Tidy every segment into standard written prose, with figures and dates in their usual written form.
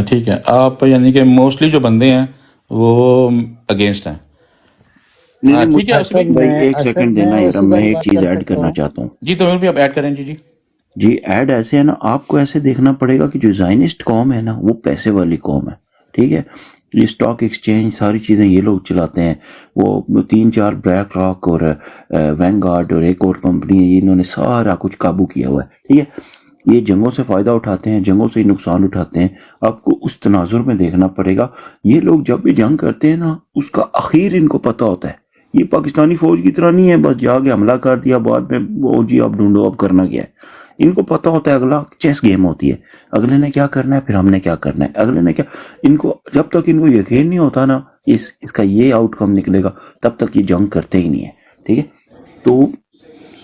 ٹھیک ہے، آپ یعنی کہ موسٹلی جو بندے ہیں وہ اگینسٹ ہیں. نہیں نہیں ٹھیک ہے اسی بھائی. بھائی ایک سیکنڈ دینا اسی ارم، میں بھائی ایک بات چیز کر ایڈ سکتا کرنا ہوں؟ چاہتا ہوں. جی تو بھی آپ ایڈ کریں. جی جی ایڈ ایسے ہے نا، آپ کو ایسے دیکھنا پڑے گا کہ جو زائنسٹ قوم ہے نا وہ پیسے والی قوم ہے. ٹھیک ہے، یہ اسٹاک ایکسچینج ساری چیزیں یہ لوگ چلاتے ہیں. وہ 3-4 بلیک راک اور وینگارڈ اور ایک اور کمپنی ہے، انہوں نے سارا کچھ قابو کیا ہوا ہے. ٹھیک ہے، یہ جنگوں سے فائدہ اٹھاتے ہیں، جنگوں سے نقصان اٹھاتے ہیں. آپ کو اس تناظر میں دیکھنا پڑے گا. یہ لوگ جب بھی جنگ کرتے ہیں نا اس کا اخیر ان کو پتہ ہوتا ہے. یہ پاکستانی فوج کی طرح نہیں ہے بس جا کے حملہ کر دیا بعد میں وہ جی اب ڈھونڈو اب کرنا کیا ہے. ان کو پتہ ہوتا ہے اگلا چیس گیم ہوتی ہے، اگلے نے کیا کرنا ہے پھر ہم نے کیا کرنا ہے، اگلے نے کیا. ان کو جب تک ان کو یقین نہیں ہوتا نا اس کا یہ آؤٹ کم نکلے گا تب تک یہ جنگ کرتے ہی نہیں ہے. ٹھیک ہے، تو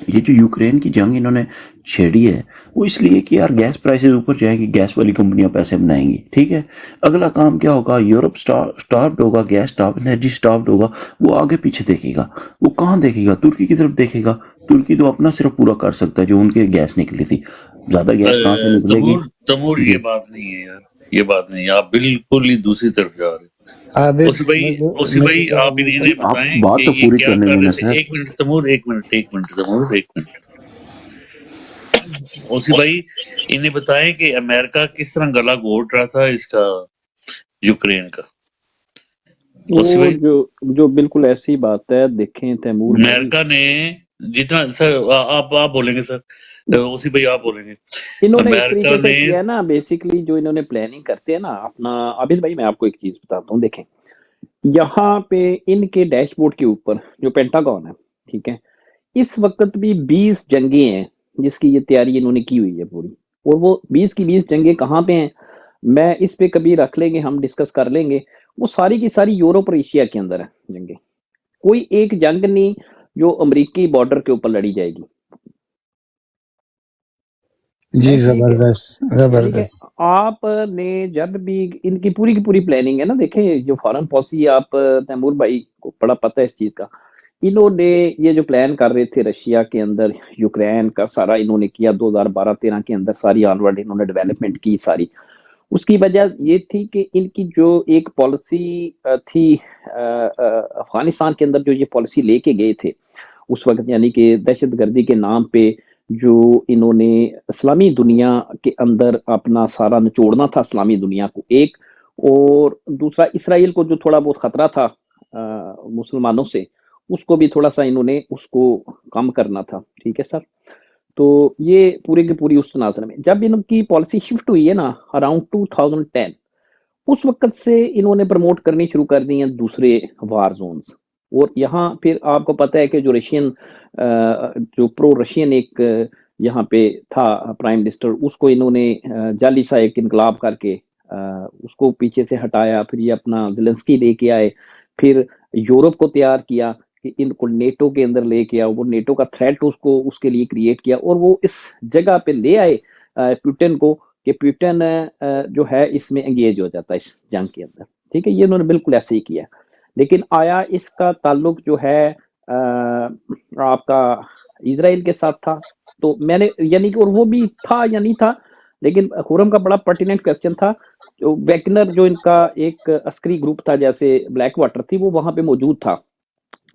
یہ جو یوکرین کی جنگ انہوں نے چھیڑی ہے وہ اس لیے کہ یار گیس پرائسز اوپر جائیں گی، گیس والی کمپنیاں پیسے بنائیں گی. ٹھیک ہے، اگلا کام کیا ہوگا، یورپ سٹارٹ ہوگا، گیس سٹارٹ، انرجی سٹارٹ ہوگا. وہ آگے پیچھے دیکھے گا. وہ کہاں دیکھے گا؟ ترکی کی طرف دیکھے گا. ترکی تو اپنا صرف پورا کر سکتا ہے، جو ان کے گیس نکلی تھی. زیادہ گیس کہاں سے نکلے گی؟ تمور جی یہ بات نہیں ہے یار، یہ بات نہیں ہے، آپ بالکل ہی دوسری طرف جا رہے ہیں. عابد اسی بھائی آپ انہیں آپ بتائیں کہ بات تو یہ پوری کیا کرنے کر رہے دینا تھے. سر. ایک منٹ تمور، ایک منٹ تمور، ایک منٹ. اسی بھائی انہیں بتائیں کہ امریکہ کس طرح گلا گھونٹ رہا تھا اس کا، یوکرین کا. اسی وہ بھائی جو بالکل ایسی بات ہے. دیکھیں تیمور بھائی، امریکہ نے جتنا سر آپ بولیں گے سر، اسی بھائی آپ بولیں گے. انہوں نے اس امریکہ طریقے سے نے کیا ہے نا، بیسیکلی جو انہوں نے پلاننگ کرتے ہیں نا اپنا. عابد بھائی میں آپ کو ایک چیز بتاتا ہوں، دیکھیں یہاں پہ ان کے ڈیش بورڈ کے اوپر جو پینٹاگون ہے، ٹھیک ہے، اس وقت بھی 20 جنگیں ہیں جس کی یہ تیاری انہوں نے کی ہوئی ہے پوری. اور وہ 20 کی 20 جنگیں کہاں پہ ہیں، میں اس پہ کبھی رکھ لیں گے، ہم ڈسکس کر لیں گے. وہ ساری کی ساری یورپ اور ایشیا کے اندر ہے جنگیں. کوئی ایک جنگ نہیں جو امریکی بارڈر کے اوپر لڑی جائے گی. جی رائٹ، یہ کہ زبردست یعنی کہ زبردست. آپ نے جب بھی ان کی پوری پلاننگ ہے نا، دیکھیں جو فارن پالیسی آپ تیمور بھائی کو بڑا پتہ ہے اس چیز کا. انہوں نے یہ جو پلان کر رہے تھے رشیا کے اندر یوکرین کا سارا انہوں نے کیا 2012-13 کے اندر، ساری آن ورڈ انہوں نے ڈیولپمنٹ کی ساری. اس کی وجہ یہ تھی کہ ان کی جو ایک پالیسی تھی افغانستان کے اندر، جو یہ پالیسی لے کے گئے تھے اس وقت، یعنی کہ دہشت گردی کے نام پہ جو انہوں نے اسلامی دنیا کے اندر اپنا سارا نچوڑنا تھا اسلامی دنیا کو ایک، اور دوسرا اسرائیل کو جو تھوڑا بہت خطرہ تھا مسلمانوں سے، اس کو بھی تھوڑا سا انہوں نے اس کو کم کرنا تھا. ٹھیک ہے سر، تو یہ پورے کی پوری اس تناظر میں جب ان کی پالیسی شفٹ ہوئی ہے نا اراؤنڈ 2010، اس وقت سے انہوں نے پروموٹ کرنی شروع کر دی ہیں دوسرے وار زونز. اور یہاں پھر آپ کو پتہ ہے کہ جو رشین جو پرو رشین ایک یہاں پہ تھا پرائم منسٹر، اس کو انہوں نے جعلی سا ایک انقلاب کر کے اس کو پیچھے سے ہٹایا. پھر یہ اپنا زیلنسکی لے کے آئے، پھر یورپ کو تیار کیا کہ ان کو نیٹو کے اندر لے کے آؤ. وہ نیٹو کا تھریٹ اس کے لیے کریٹ کیا، اور وہ اس جگہ پہ لے آئے پیوٹن کو کہ پیوٹن جو ہے اس میں انگیج ہو جاتا ہے اس جنگ کے اندر. ٹھیک ہے، یہ انہوں نے بالکل ایسے ہی کیا. لیکن آیا اس کا تعلق جو ہے آپ کا اسرائیل کے ساتھ تھا، تو میں نے یعنی کہ اور وہ بھی تھا یا نہیں تھا، لیکن خورم کا بڑا پرٹیننٹ کوسچن تھا. جو ویگنر جو ان کا ایک عسکری گروپ تھا جیسے بلیک واٹر تھی، وہ وہاں پہ موجود تھا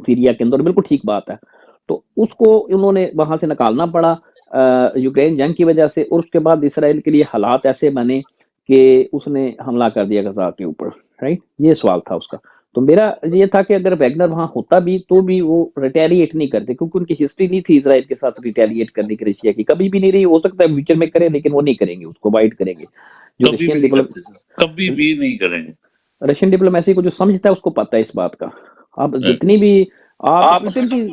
سیریا کے اندر. بالکل ٹھیک بات ہے، تو اس کو انہوں نے وہاں سے نکالنا پڑا یوکرین جنگ کی وجہ سے. اور اس کے بعد اسرائیل کے لیے حالات ایسے بنے کہ اس نے حملہ کر دیا غزہ کے اوپر. رائٹ، یہ سوال تھا اس کا. تو میرا یہ تھا کہ اگر ویگنر وہاں ہوتا بھی تو بھی وہ ریٹیلیٹ نہیں کرتے، کیونکہ ان کی ہسٹری نہیں تھی اسرائیل کے ساتھ ریٹیلیٹ کرنے کی. رشیا کی کبھی بھی نہیں رہی، ہو سکتا ہے فیوچر میں کریں لیکن وہ نہیں کریں گے، اس کو وائٹ کریں گے. جو کبھی بھی نہیں کرتے سر، کبھی بھی نہیں کریں گے. رشین ڈپلومیسی کو جو سمجھتا ہے اس کو پتہ ہے اس بات کا. آپ جتنی بھی آپ پیوٹن کی.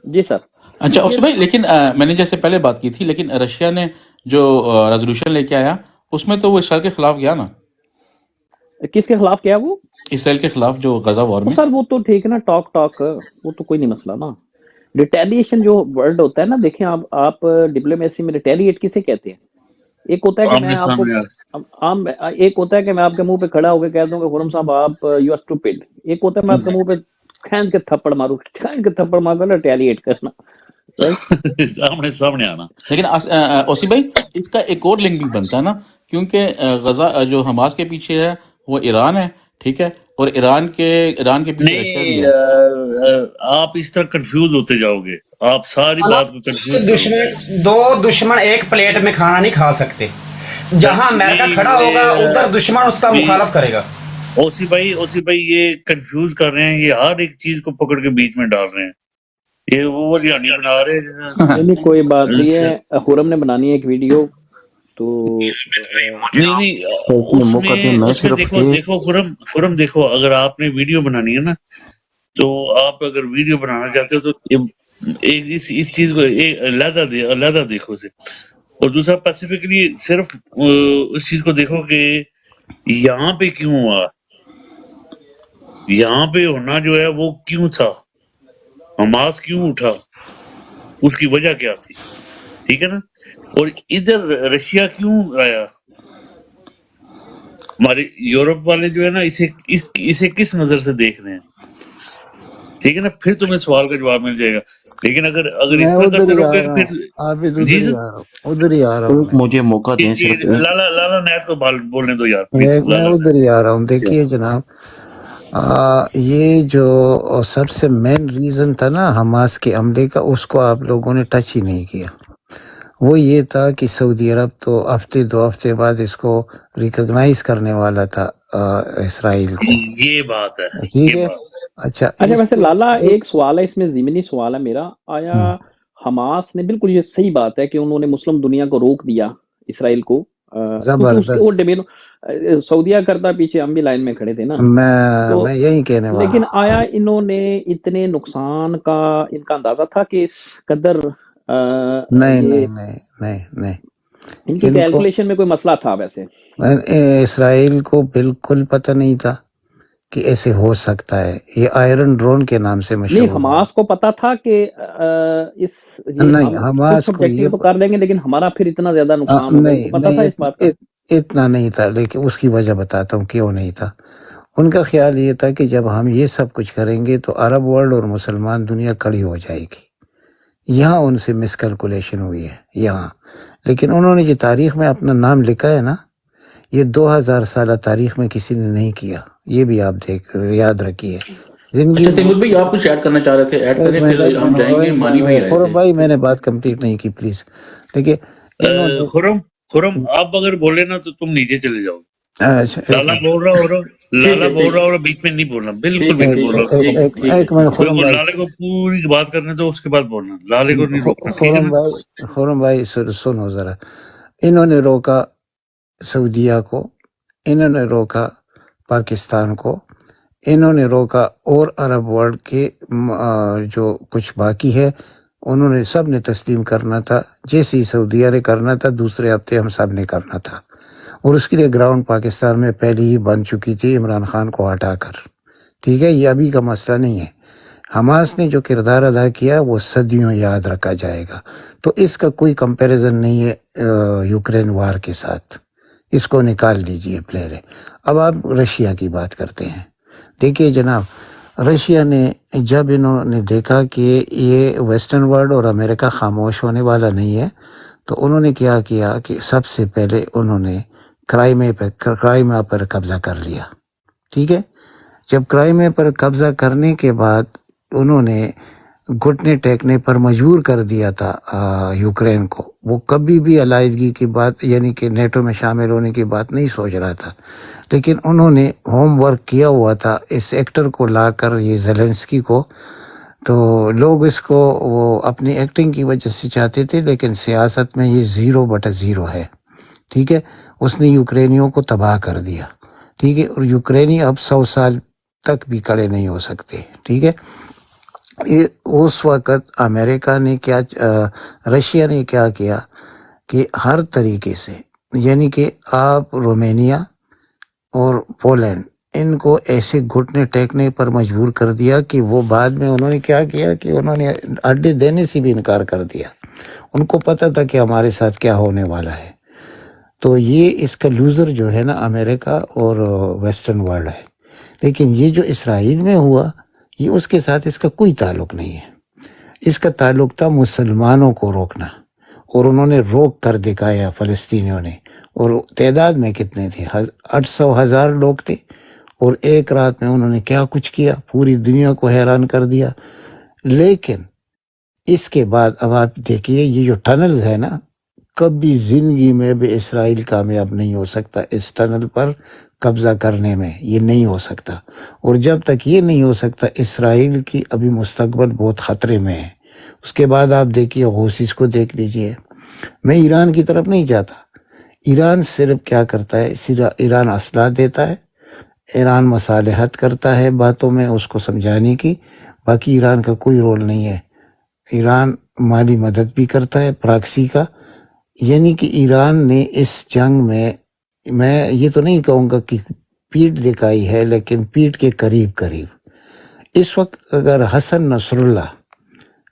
جی سر. اچھا اسی بھائی، لیکن میں نے جیسے پہلے بات کی تھی، لیکن رشیا نے جو ریزولوشن لے کے آیا اس میں تو وہ اسرائیل کے خلاف گیا نا. کس کے خلاف کیا وہ؟ اسرائیل کے خلاف جو غزہ وار میں. سر وہ تو ٹھیک ہے نا، ٹاک وہ تو کوئی نہیں مسئلہ نا. ریٹیلیشن جو ورڈ ہوتا ہے نا، دیکھیں آپ ڈپلومیسی میں ریٹیلیٹ کسے کہتے ہیں؟ ایک ہوتا ہے کہ میں آمنے آپ کو سامنے ایک ہوتا ہے کہ میں آپ کے منہ پہ کھڑا ہو کے کہہ دوں کہ خرم صاحب آپ یو آر اسٹوپڈ. ایک ہوتا ہے میں آپ کے منہ پہ کھینچ کے تھپڑ ماروں ریٹیلیٹ کرنا. رائٹ، آمنے سامنے آنا. لیکن اوسی بھائی اس کا ایک اور لنک بھی بنتا ہے نا کیونکہ غزہ جو حماس کے پیچھے ہے وہ ایران ہے، ٹھیک ہے، اور ایران کے پیچھے رشیا بھی نہیں ہے۔ آپ اس طرح کنفیوز ہوتے جاؤ گے، آپ ساری بات کو کنفیوز کرو گے۔ دو دشمن ایک پلیٹ میں کھانا نہیں کھا سکتے، جہاں امریکہ کھڑا ہوگا ادھر دشمن اس کا مخالف کرے گا۔ اوسی بھائی یہ کنفیوز کر رہے ہیں، یہ ہر ایک چیز کو پکڑ کے بیچ میں ڈال رہے ہیں، یہ وہ ہریانی بنا رہے ہیں۔ نہیں کوئی بات نہیں ہے، خرم نے بنانی ہے ایک ویڈیو تو نہیں اس میں دیکھو خرم دیکھو، اگر آپ نے ویڈیو بنانی ہے نا، تو آپ اگر ویڈیو بنانا چاہتے ہو تو اس چیز کو علیحدہ دیکھو اسے، اور دوسرا اسپیسیفکلی صرف اس چیز کو دیکھو کہ یہاں پہ کیوں ہوا، یہاں پہ ہونا جو ہے وہ کیوں تھا، حماس کیوں اٹھا، اس کی وجہ کیا تھی، ٹھیک ہے نا، اور ادھر رشیا کیوں آیا، ہمارے یورپ والے جو ہے نا اسے کس نظر سے دیکھ رہے ہیں، ٹھیک ہے نا، پھر تمہیں سوال کا جواب مل جائے گا۔ لیکن اگر میں اس طرح ادھر کرتے ہی رہو آ گے رہا پھر ہوں، عابد جی ادھر ہی آ رہا ہوں ایک مجھے موقع دیں صرف ایک۔ لالا نیت کو بولنے دو یار پلیز، میں لالا ادھر ہی آ رہا ہوں۔ دیکھیے جناب، یہ جو سب سے مین ریزن تھا نا حماس کے حملے کا، اس کو آپ لوگوں نے ٹچ ہی نہیں کیا۔ وہ یہ تھا کہ سعودی عرب تو ہفتے 2 ہفتے بعد اس کو ریکگنائز کرنے والا تھا اسرائیل کو، یہ بات ہے، ٹھیک یہ ہے۔ بات اچھا ویسے لالا ایک سوال ہے اس میں، ضمنی سوال ہے میرا، آیا حماس نے، بالکل یہ صحیح بات ہے کہ انہوں نے مسلم دنیا کو روک دیا اسرائیل کو، کیونکہ اس کے وہ ڈبیٹ سعودیہ کرتا پیچھے ہم بھی لائن میں کھڑے تھے نا، میں یہی کہنے والا لیکن آیا انہوں نے اتنے نقصان کا ان کا اندازہ تھا کہ اس قدر نہیں ان کی کیلکولیشن میں کوئی مسئلہ تھا؟ ویسے اسرائیل کو بالکل پتہ نہیں تھا کہ ایسے ہو سکتا ہے، یہ آئرن ڈرون کے نام سے مشہور نہیں، حماس کو پتا تھا کہ نہیں، حماس کو یہ تو کر لیں گے، لیکن ہمارا پھر اتنا زیادہ نقصان ہوگا، ان کو پتا تھا اس بات کا؟ اتنا نہیں تھا، لیکن اس کی وجہ بتاتا ہوں کیوں نہیں تھا۔ ان کا خیال یہ تھا کہ جب ہم یہ سب کچھ کریں گے تو عرب ورلڈ اور مسلمان دنیا کڑی ہو جائے گی، یہاں ان سے مس کیلکولیشن ہوئی ہے یہاں۔ لیکن انہوں نے جو تاریخ میں اپنا نام لکھا ہے نا، یہ 2000 سالہ تاریخ میں کسی نے نہیں کیا، یہ بھی آپ یاد رکھیے۔ اچھا تیمور بھائی آپ کچھ ایڈ کرنا چاہ رہے تھے، ایڈ کریں پھر ہم جائیں گے۔ مانی بھائی آئے تھے۔ بھائی میں نے بات کمپلیٹ نہیں کی، پلیز دیکھیے۔ خرم آپ اگر بولے نا تو تم نیچے چلے جاؤ۔ اچھا لالا بول رہا ہو بیچ میں نہیں بولنا، بالکل بھی نہیں بولنا۔ ایک منٹ خرم بھائی، لالے کو پوری بات کرنے تو اس کے بعد بولنا، لالے کو نہیں روکنا، ٹھیک ہے نا؟ خرم بھائی سنو ذرا، انہوں نے روکا سعودیہ کو، انہوں نے روکا پاکستان کو، انہوں نے روکا اور عرب ورلڈ کے جو کچھ باقی ہے، انہوں نے سب نے تسلیم کرنا تھا، جیسے ہی سعودیہ نے کرنا تھا دوسرے ہفتے ہم سب نے کرنا تھا، اور اس کے لیے گراؤنڈ پاکستان میں پہلے ہی بن چکی تھی عمران خان کو ہٹا کر، ٹھیک ہے۔ یہ ابھی کا مسئلہ نہیں ہے۔ حماس نے جو کردار ادا کیا وہ صدیوں یاد رکھا جائے گا، تو اس کا کوئی کمپیریزن نہیں ہے یوکرین وار کے ساتھ، اس کو نکال دیجئے پلیئر۔ اب آپ رشیا کی بات کرتے ہیں۔ دیکھیے جناب، رشیا نے جب انہوں نے دیکھا کہ یہ ویسٹرن ورلڈ اور امریکہ خاموش ہونے والا نہیں ہے، تو انہوں نے کیا کیا کہ سب سے پہلے انہوں نے کرائمیا پر قبضہ کر لیا، ٹھیک ہے۔ جب کرائمیا پر قبضہ کرنے کے بعد انہوں نے گھٹنے ٹیکنے پر مجبور کر دیا تھا یوکرین کو، وہ کبھی بھی علیحدگی کی بات یعنی کہ نیٹو میں شامل ہونے کی بات نہیں سوچ رہا تھا، لیکن انہوں نے ہوم ورک کیا ہوا تھا اس ایکٹر کو لا کر، یہ زیلنسکی کو، تو لوگ اس کو وہ اپنی ایکٹنگ کی وجہ سے چاہتے تھے، لیکن سیاست میں یہ 0/0 ہے، ٹھیک ہے۔ اس نے یوکرینیوں کو تباہ کر دیا، ٹھیک ہے، اور یوکرینی اب 100 سال تک بھی کھڑے نہیں ہو سکتے، ٹھیک ہے۔ اس وقت امریکہ نے رشیا نے کیا کیا کہ ہر طریقے سے، یعنی کہ آپ رومینیا اور پولینڈ، ان کو ایسے گھٹنے ٹیکنے پر مجبور کر دیا کہ وہ بعد میں انہوں نے کیا کیا کہ انہوں نے اڈے دینے سے بھی انکار کر دیا، ان کو پتہ تھا کہ ہمارے ساتھ کیا ہونے والا ہے۔ تو یہ اس کا لوزر جو ہے نا امریکہ اور ویسٹرن ورلڈ ہے، لیکن یہ جو اسرائیل میں ہوا یہ اس کے ساتھ اس کا کوئی تعلق نہیں ہے، اس کا تعلق تھا مسلمانوں کو روکنا، اور انہوں نے روک کر دکھایا فلسطینیوں نے. اور تعداد میں کتنے تھے؟ 800,000 لوگ تھے. اور ایک رات میں انہوں نے کیا کچھ کیا، پوری دنیا کو حیران کر دیا. لیکن اس کے بعد اب آپ دیکھیے یہ جو ٹنلز ہے نا، کبھی زندگی میں بھی اسرائیل کامیاب نہیں ہو سکتا اس ٹنل پر قبضہ کرنے میں، یہ نہیں ہو سکتا. اور جب تک یہ نہیں ہو سکتا اسرائیل کی ابھی مستقبل بہت خطرے میں ہے. اس کے بعد آپ دیکھیے حوثیز کو دیکھ لیجئے. میں ایران کی طرف نہیں جاتا. ایران صرف کیا کرتا ہے، ایران اسلحہ دیتا ہے، ایران مصالحت کرتا ہے باتوں میں اس کو سمجھانے کی، باقی ایران کا کوئی رول نہیں ہے. ایران مالی مدد بھی کرتا ہے پراکسی کا. یعنی کہ ایران نے اس جنگ میں یہ تو نہیں کہوں گا کہ پیٹ دکھائی ہے، لیکن پیٹ کے قریب. اس وقت اگر حسن نصر اللہ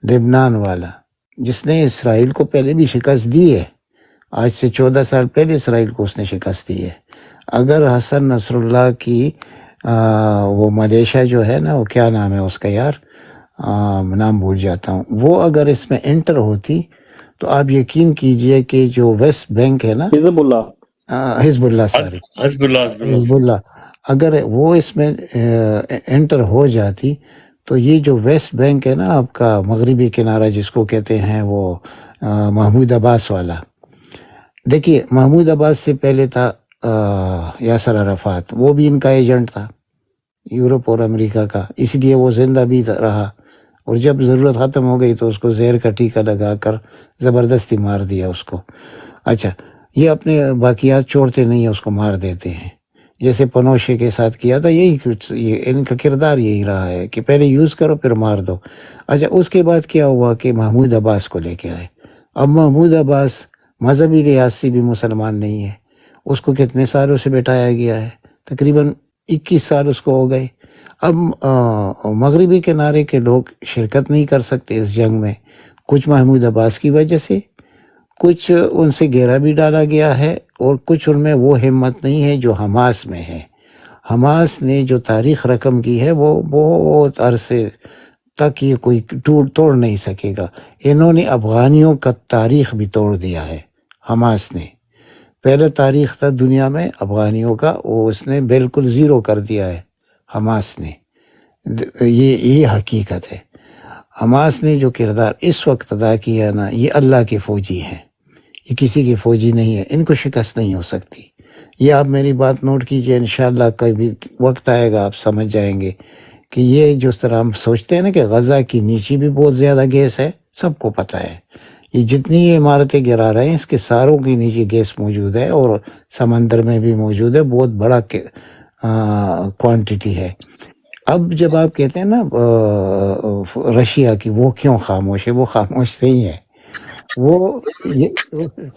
لبنان والا، جس نے اسرائیل کو پہلے بھی شکست دی ہے، آج سے 14 سال پہلے اسرائیل کو اس نے شکست دی ہے، اگر حسن نصر اللہ کی وہ ملیشیا جو ہے نا، وہ کیا نام ہے اس کا یار، نام بھول جاتا ہوں، وہ اگر اس میں انٹر ہوتی تو آپ یقین کیجئے کہ جو ویسٹ بینک ہے نا، حزب اللہ، اگر وہ اس میں انٹر ہو جاتی تو یہ جو ویسٹ بینک ہے نا آپ کا مغربی کنارہ جس کو کہتے ہیں، وہ محمود عباس والا. دیکھیے محمود عباس سے پہلے تھا یاسر عرفات، وہ بھی ان کا ایجنٹ تھا یورپ اور امریکہ کا، اس لیے وہ زندہ بھی رہا. اور جب ضرورت ختم ہو گئی تو اس کو زہر کا ٹیکہ لگا کر زبردستی مار دیا اس کو. اچھا، یہ اپنے باقیات چھوڑتے نہیں ہیں، اس کو مار دیتے ہیں، جیسے پنوشے کے ساتھ کیا تھا. یہی کچھ ان کا کردار یہی رہا ہے کہ پہلے یوز کرو پھر مار دو. اچھا، اس کے بعد کیا ہوا کہ محمود عباس کو لے کے آئے. اب محمود عباس مذہبی لحاظ سے بھی مسلمان نہیں ہے، اس کو کتنے سالوں سے بٹھایا گیا ہے، تقریباً 21 سال اس کو ہو گئے. اب مغربی کنارے کے لوگ شرکت نہیں کر سکتے اس جنگ میں، کچھ محمود عباس کی وجہ سے، کچھ ان سے گھیرا بھی ڈالا گیا ہے، اور کچھ ان میں وہ ہمت نہیں ہے جو حماس میں ہے. حماس نے جو تاریخ رقم کی ہے وہ بہت عرصے تک یہ کوئی توڑ نہیں سکے گا. انہوں نے افغانیوں کا تاریخ بھی توڑ دیا ہے. حماس نے پہلا تاریخ تھا دنیا میں افغانیوں کا، وہ اس نے بالکل زیرو کر دیا ہے حماس نے. یہ حقیقت ہے. حماس نے جو کردار اس وقت ادا کیا نا، یہ اللہ کے فوجی ہیں، یہ کسی کی فوجی نہیں ہے، ان کو شکست نہیں ہو سکتی. یہ آپ میری بات نوٹ کیجئے، انشاءاللہ کبھی وقت آئے گا آپ سمجھ جائیں گے کہ یہ جس طرح ہم سوچتے ہیں نا کہ غزہ کی نیچے بھی بہت زیادہ گیس ہے، سب کو پتہ ہے. یہ جتنی یہ عمارتیں گرا رہے ہیں اس کے ساروں کے نیچے گیس موجود ہے، اور سمندر میں بھی موجود ہے، بہت بڑا کوانٹٹی ہے. اب جب آپ کہتے ہیں نا رشیا کی وہ کیوں خاموش ہے، وہ خاموش نہیں ہے، وہ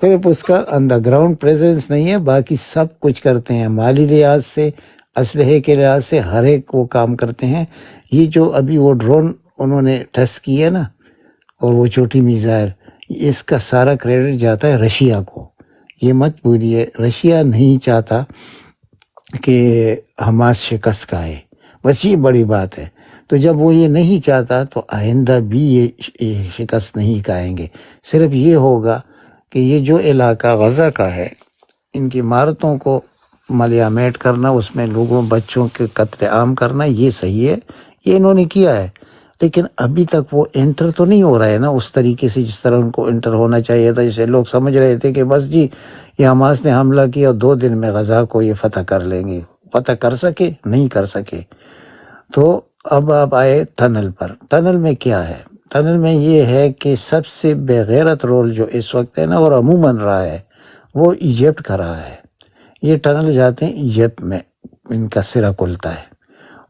صرف اس کا انڈر گراؤنڈ پریزنس نہیں ہے، باقی سب کچھ کرتے ہیں، مالی لحاظ سے، اسلحے کے لحاظ سے، ہر ایک وہ کام کرتے ہیں. یہ جو ابھی وہ ڈرون انہوں نے ٹیسٹ کیا نا، اور وہ چھوٹی میزائل، اس کا سارا کریڈٹ جاتا ہے رشیا کو. یہ مت بھولیے، رشیا نہیں چاہتا کہ حماس شکست کھائے، بس یہ بڑی بات ہے. تو جب وہ یہ نہیں چاہتا تو آئندہ بھی یہ شکست نہیں کھائیں گے. صرف یہ ہوگا کہ یہ جو علاقہ غزہ کا ہے، ان کی عمارتوں کو ملیامیٹ کرنا، اس میں لوگوں بچوں کے قتل عام کرنا، یہ صحیح ہے، یہ انہوں نے کیا ہے. لیکن ابھی تک وہ انٹر تو نہیں ہو رہا ہے نا اس طریقے سے جس طرح ان کو انٹر ہونا چاہیے تھا. جیسے لوگ سمجھ رہے تھے کہ بس جی یہ حماس نے حملہ کیا، 2 دن میں غزہ کو یہ فتح کر لیں گے. فتح کر سکے؟ نہیں کر سکے. تو اب آپ آئے ٹنل پر. ٹنل میں کیا ہے؟ ٹنل میں یہ ہے کہ سب سے بے غیرت رول جو اس وقت ہے نا، اور عموماً رہا ہے، وہ ایجپٹ کا رہا ہے. یہ ٹنل جاتے ہیں ایجپٹ میں، ان کا سرا کھلتا ہے.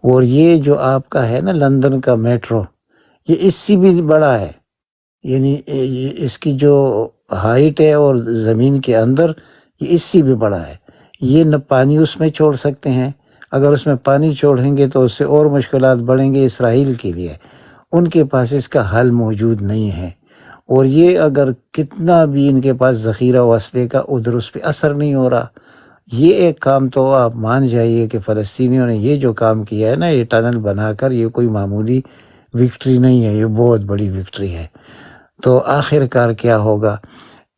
اور یہ جو آپ کا ہے نا لندن کا میٹرو، یہ اس سے بھی بڑا ہے. یعنی اس کی جو ہائٹ ہے اور زمین کے اندر، یہ اس سے بھی بڑا ہے. یہ نہ پانی اس میں چھوڑ سکتے ہیں، اگر اس میں پانی چھوڑیں گے تو اس سے اور مشکلات بڑھیں گے اسرائیل کے لیے. ان کے پاس اس کا حل موجود نہیں ہے. اور یہ اگر کتنا بھی ان کے پاس ذخیرہ و اسلحے کا، ادھر اس پہ اثر نہیں ہو رہا. یہ ایک کام تو آپ مان جائیے کہ فلسطینیوں نے یہ جو کام کیا ہے نا، یہ ٹنل بنا کر، یہ کوئی معمولی وکٹری نہیں ہے، یہ بہت بڑی وکٹری ہے. تو آخر کار کیا ہوگا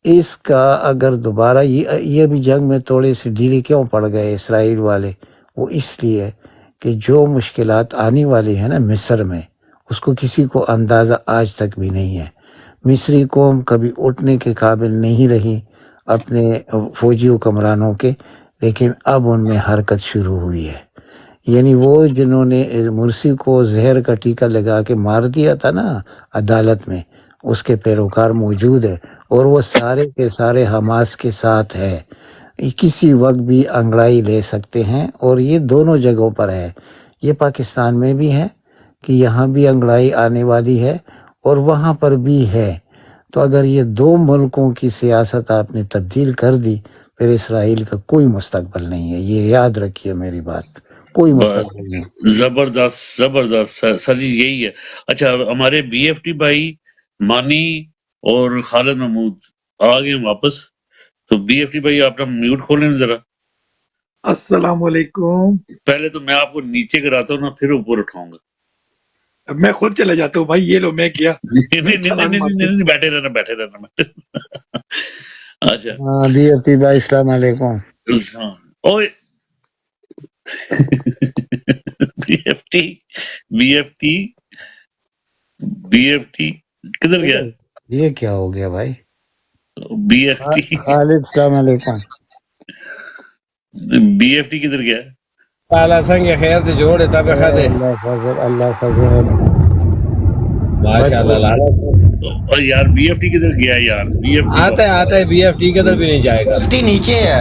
اس کا اگر دوبارہ یہ بھی جنگ میں تھوڑے سے ڈھیلے کیوں پڑ گئے اسرائیل والے، وہ اس لیے کہ جو مشکلات آنے والی ہیں نا مصر میں، اس کو کسی کو اندازہ آج تک بھی نہیں ہے۔ مصری قوم کبھی اٹھنے کے قابل نہیں رہی اپنے فوجی حکمرانوں کے، لیکن اب ان میں حرکت شروع ہوئی ہے۔ یعنی وہ جنہوں نے مرسی کو زہر کا ٹیکہ لگا کے مار دیا تھا نا عدالت میں، اس کے پیروکار موجود ہے، اور وہ سارے کے سارے حماس کے ساتھ ہے۔ کسی وقت بھی انگڑائی لے سکتے ہیں، اور یہ دونوں جگہوں پر ہے۔ یہ پاکستان میں بھی ہے کہ یہاں بھی انگڑائی آنے والی ہے اور وہاں پر بھی ہے۔ تو اگر یہ دو ملکوں کی سیاست آپ نے تبدیل کر دی، پھر اسرائیل کا کوئی مستقبل نہیں ہے۔ یہ یاد رکھیے میری بات، کوئی مستقبل نہیں۔ زبردست زبردست سر جی، یہی ہے۔ اچھا، ہمارے بی ایف ٹی بھائی مانی اور خالد محمود آ گئے واپس، تو بی ایف ٹی بھائی آپ اپنا میوٹ کھولیں ذرا۔ السلام علیکم۔ پہلے تو میں آپ کو نیچے کراتا ہوں نا، پھر اوپر اٹھاؤں گا۔ میں خود چلا جاتا ہوں بھائی، یہ لو میں گیا۔ نہیں، بیٹھے رہنا۔ اچھا ہاں بی ایف ٹی بھائی السلام علیکم۔ اوئے بی ایف ٹی کدھر گیا؟ یہ کیا ہو گیا بھائی؟ بی ایف ٹی خالد السلام علیکم۔ بی ایف ٹی کدھر گیا؟ سالہ سنگ خیر دے جوڑے تب خدے اللہ فضل، اللہ فضل، ماشاءاللہ اور یار بی ایف ٹی کدھر گیا یار؟ بی ایف ٹی آتا ہے بی ایف ٹی کدھر بھی نہیں جائے گا۔ نیچے ہے۔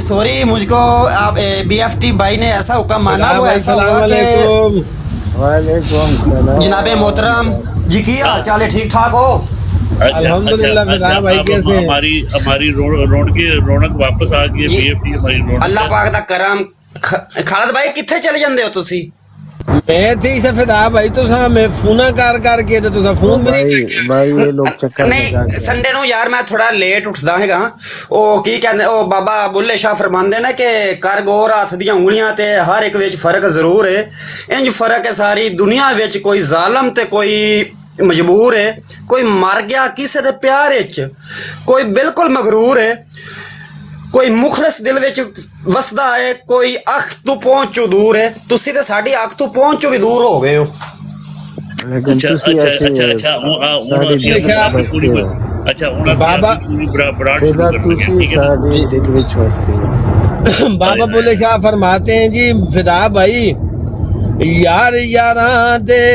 سوری مجھ کو بی ایف ٹی بھائی نے ایسا حکم مانا، وہ ایسا ہوا کہ وعلیکم السلام جناب محترم جی کی حال چال ہے؟ ٹھیک ٹھاک ہو؟ الحمدللہ فدا بھائی کیسے ہیں؟ ہماری رونق واپس آ گئی ہے، بی ایف ٹی ہماری رونق۔ اللہ پاک دا کرم۔ خالد بھائی کتنے چلے جاندے ہو تسی؟ میں تھی سے فدا بھائی تو سا میں فونا کار کے تو سا فون بھی نہیں بھائی یہ لوگ چکر میں جا نہیں کے سنڈے نو یار میں تھوڑا لیٹ اٹھدا ہے گا۔ او کی کہندے او بابا بلے شاہ فرماندے نے کہ کر گور ہاتھ دیاں انگلیاں تے ہر ایک وچ فرق ضرور ہے۔ انج فرق ہے ساری دنیا وچ، کوئی ظالم تے کوئی مجبور ہے، کوئی مر گیا کسے دے پیار وچ، کوئی بالکل مغرور ہے، کوئی مخلص دل وچ وسدا ہے، کوئی اکھ تو پہنچو دور ہے۔ تسی تے ساڈی اکھ تو پہنچو بھی دور ہو گئے ہو۔ لیکن تسی ایسے ساڑی دل بستے ہو بابا فدا، تسی ساڑی دل وچ بستے ہو۔ بابا بلے شاہ فرماتے ہیں جی فدا بھائی، یار یاراں دے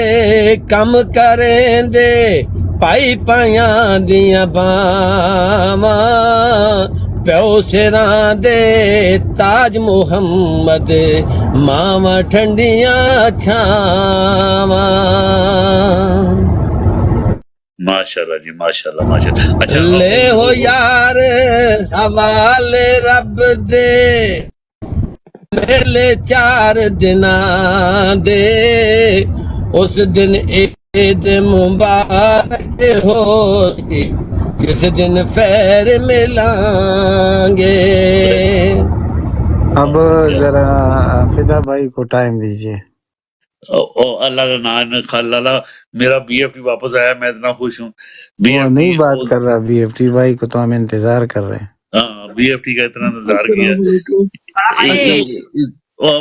کم کریں دے پائی پائیاں دیاں باواں، پیو سراں دے تاج محمد، ماواں ٹھنڈیاں چھاواں۔ ماشاءاللہ جی، ماشاءاللہ ماشاءاللہ۔ اچھا لے ہو یار حوالے رب دے، میلے 4 دناں دے، اس دن عید مبارک ہوگی، کس دن خیر ملیں گے۔ اب ذرا فدا بھائی کو ٹائم دیجیے۔ اللہ کا نام اللہ، میرا بی ایف ٹی واپس آیا، میں اتنا خوش ہوں۔ وہ نہیں بات کر رہا بی ایف ٹی بھائی کو، تو ہم انتظار کر رہے ہیں۔ ہاں بی ایف ٹی کا اتنا انتظار کیا۔ السلام علیکم۔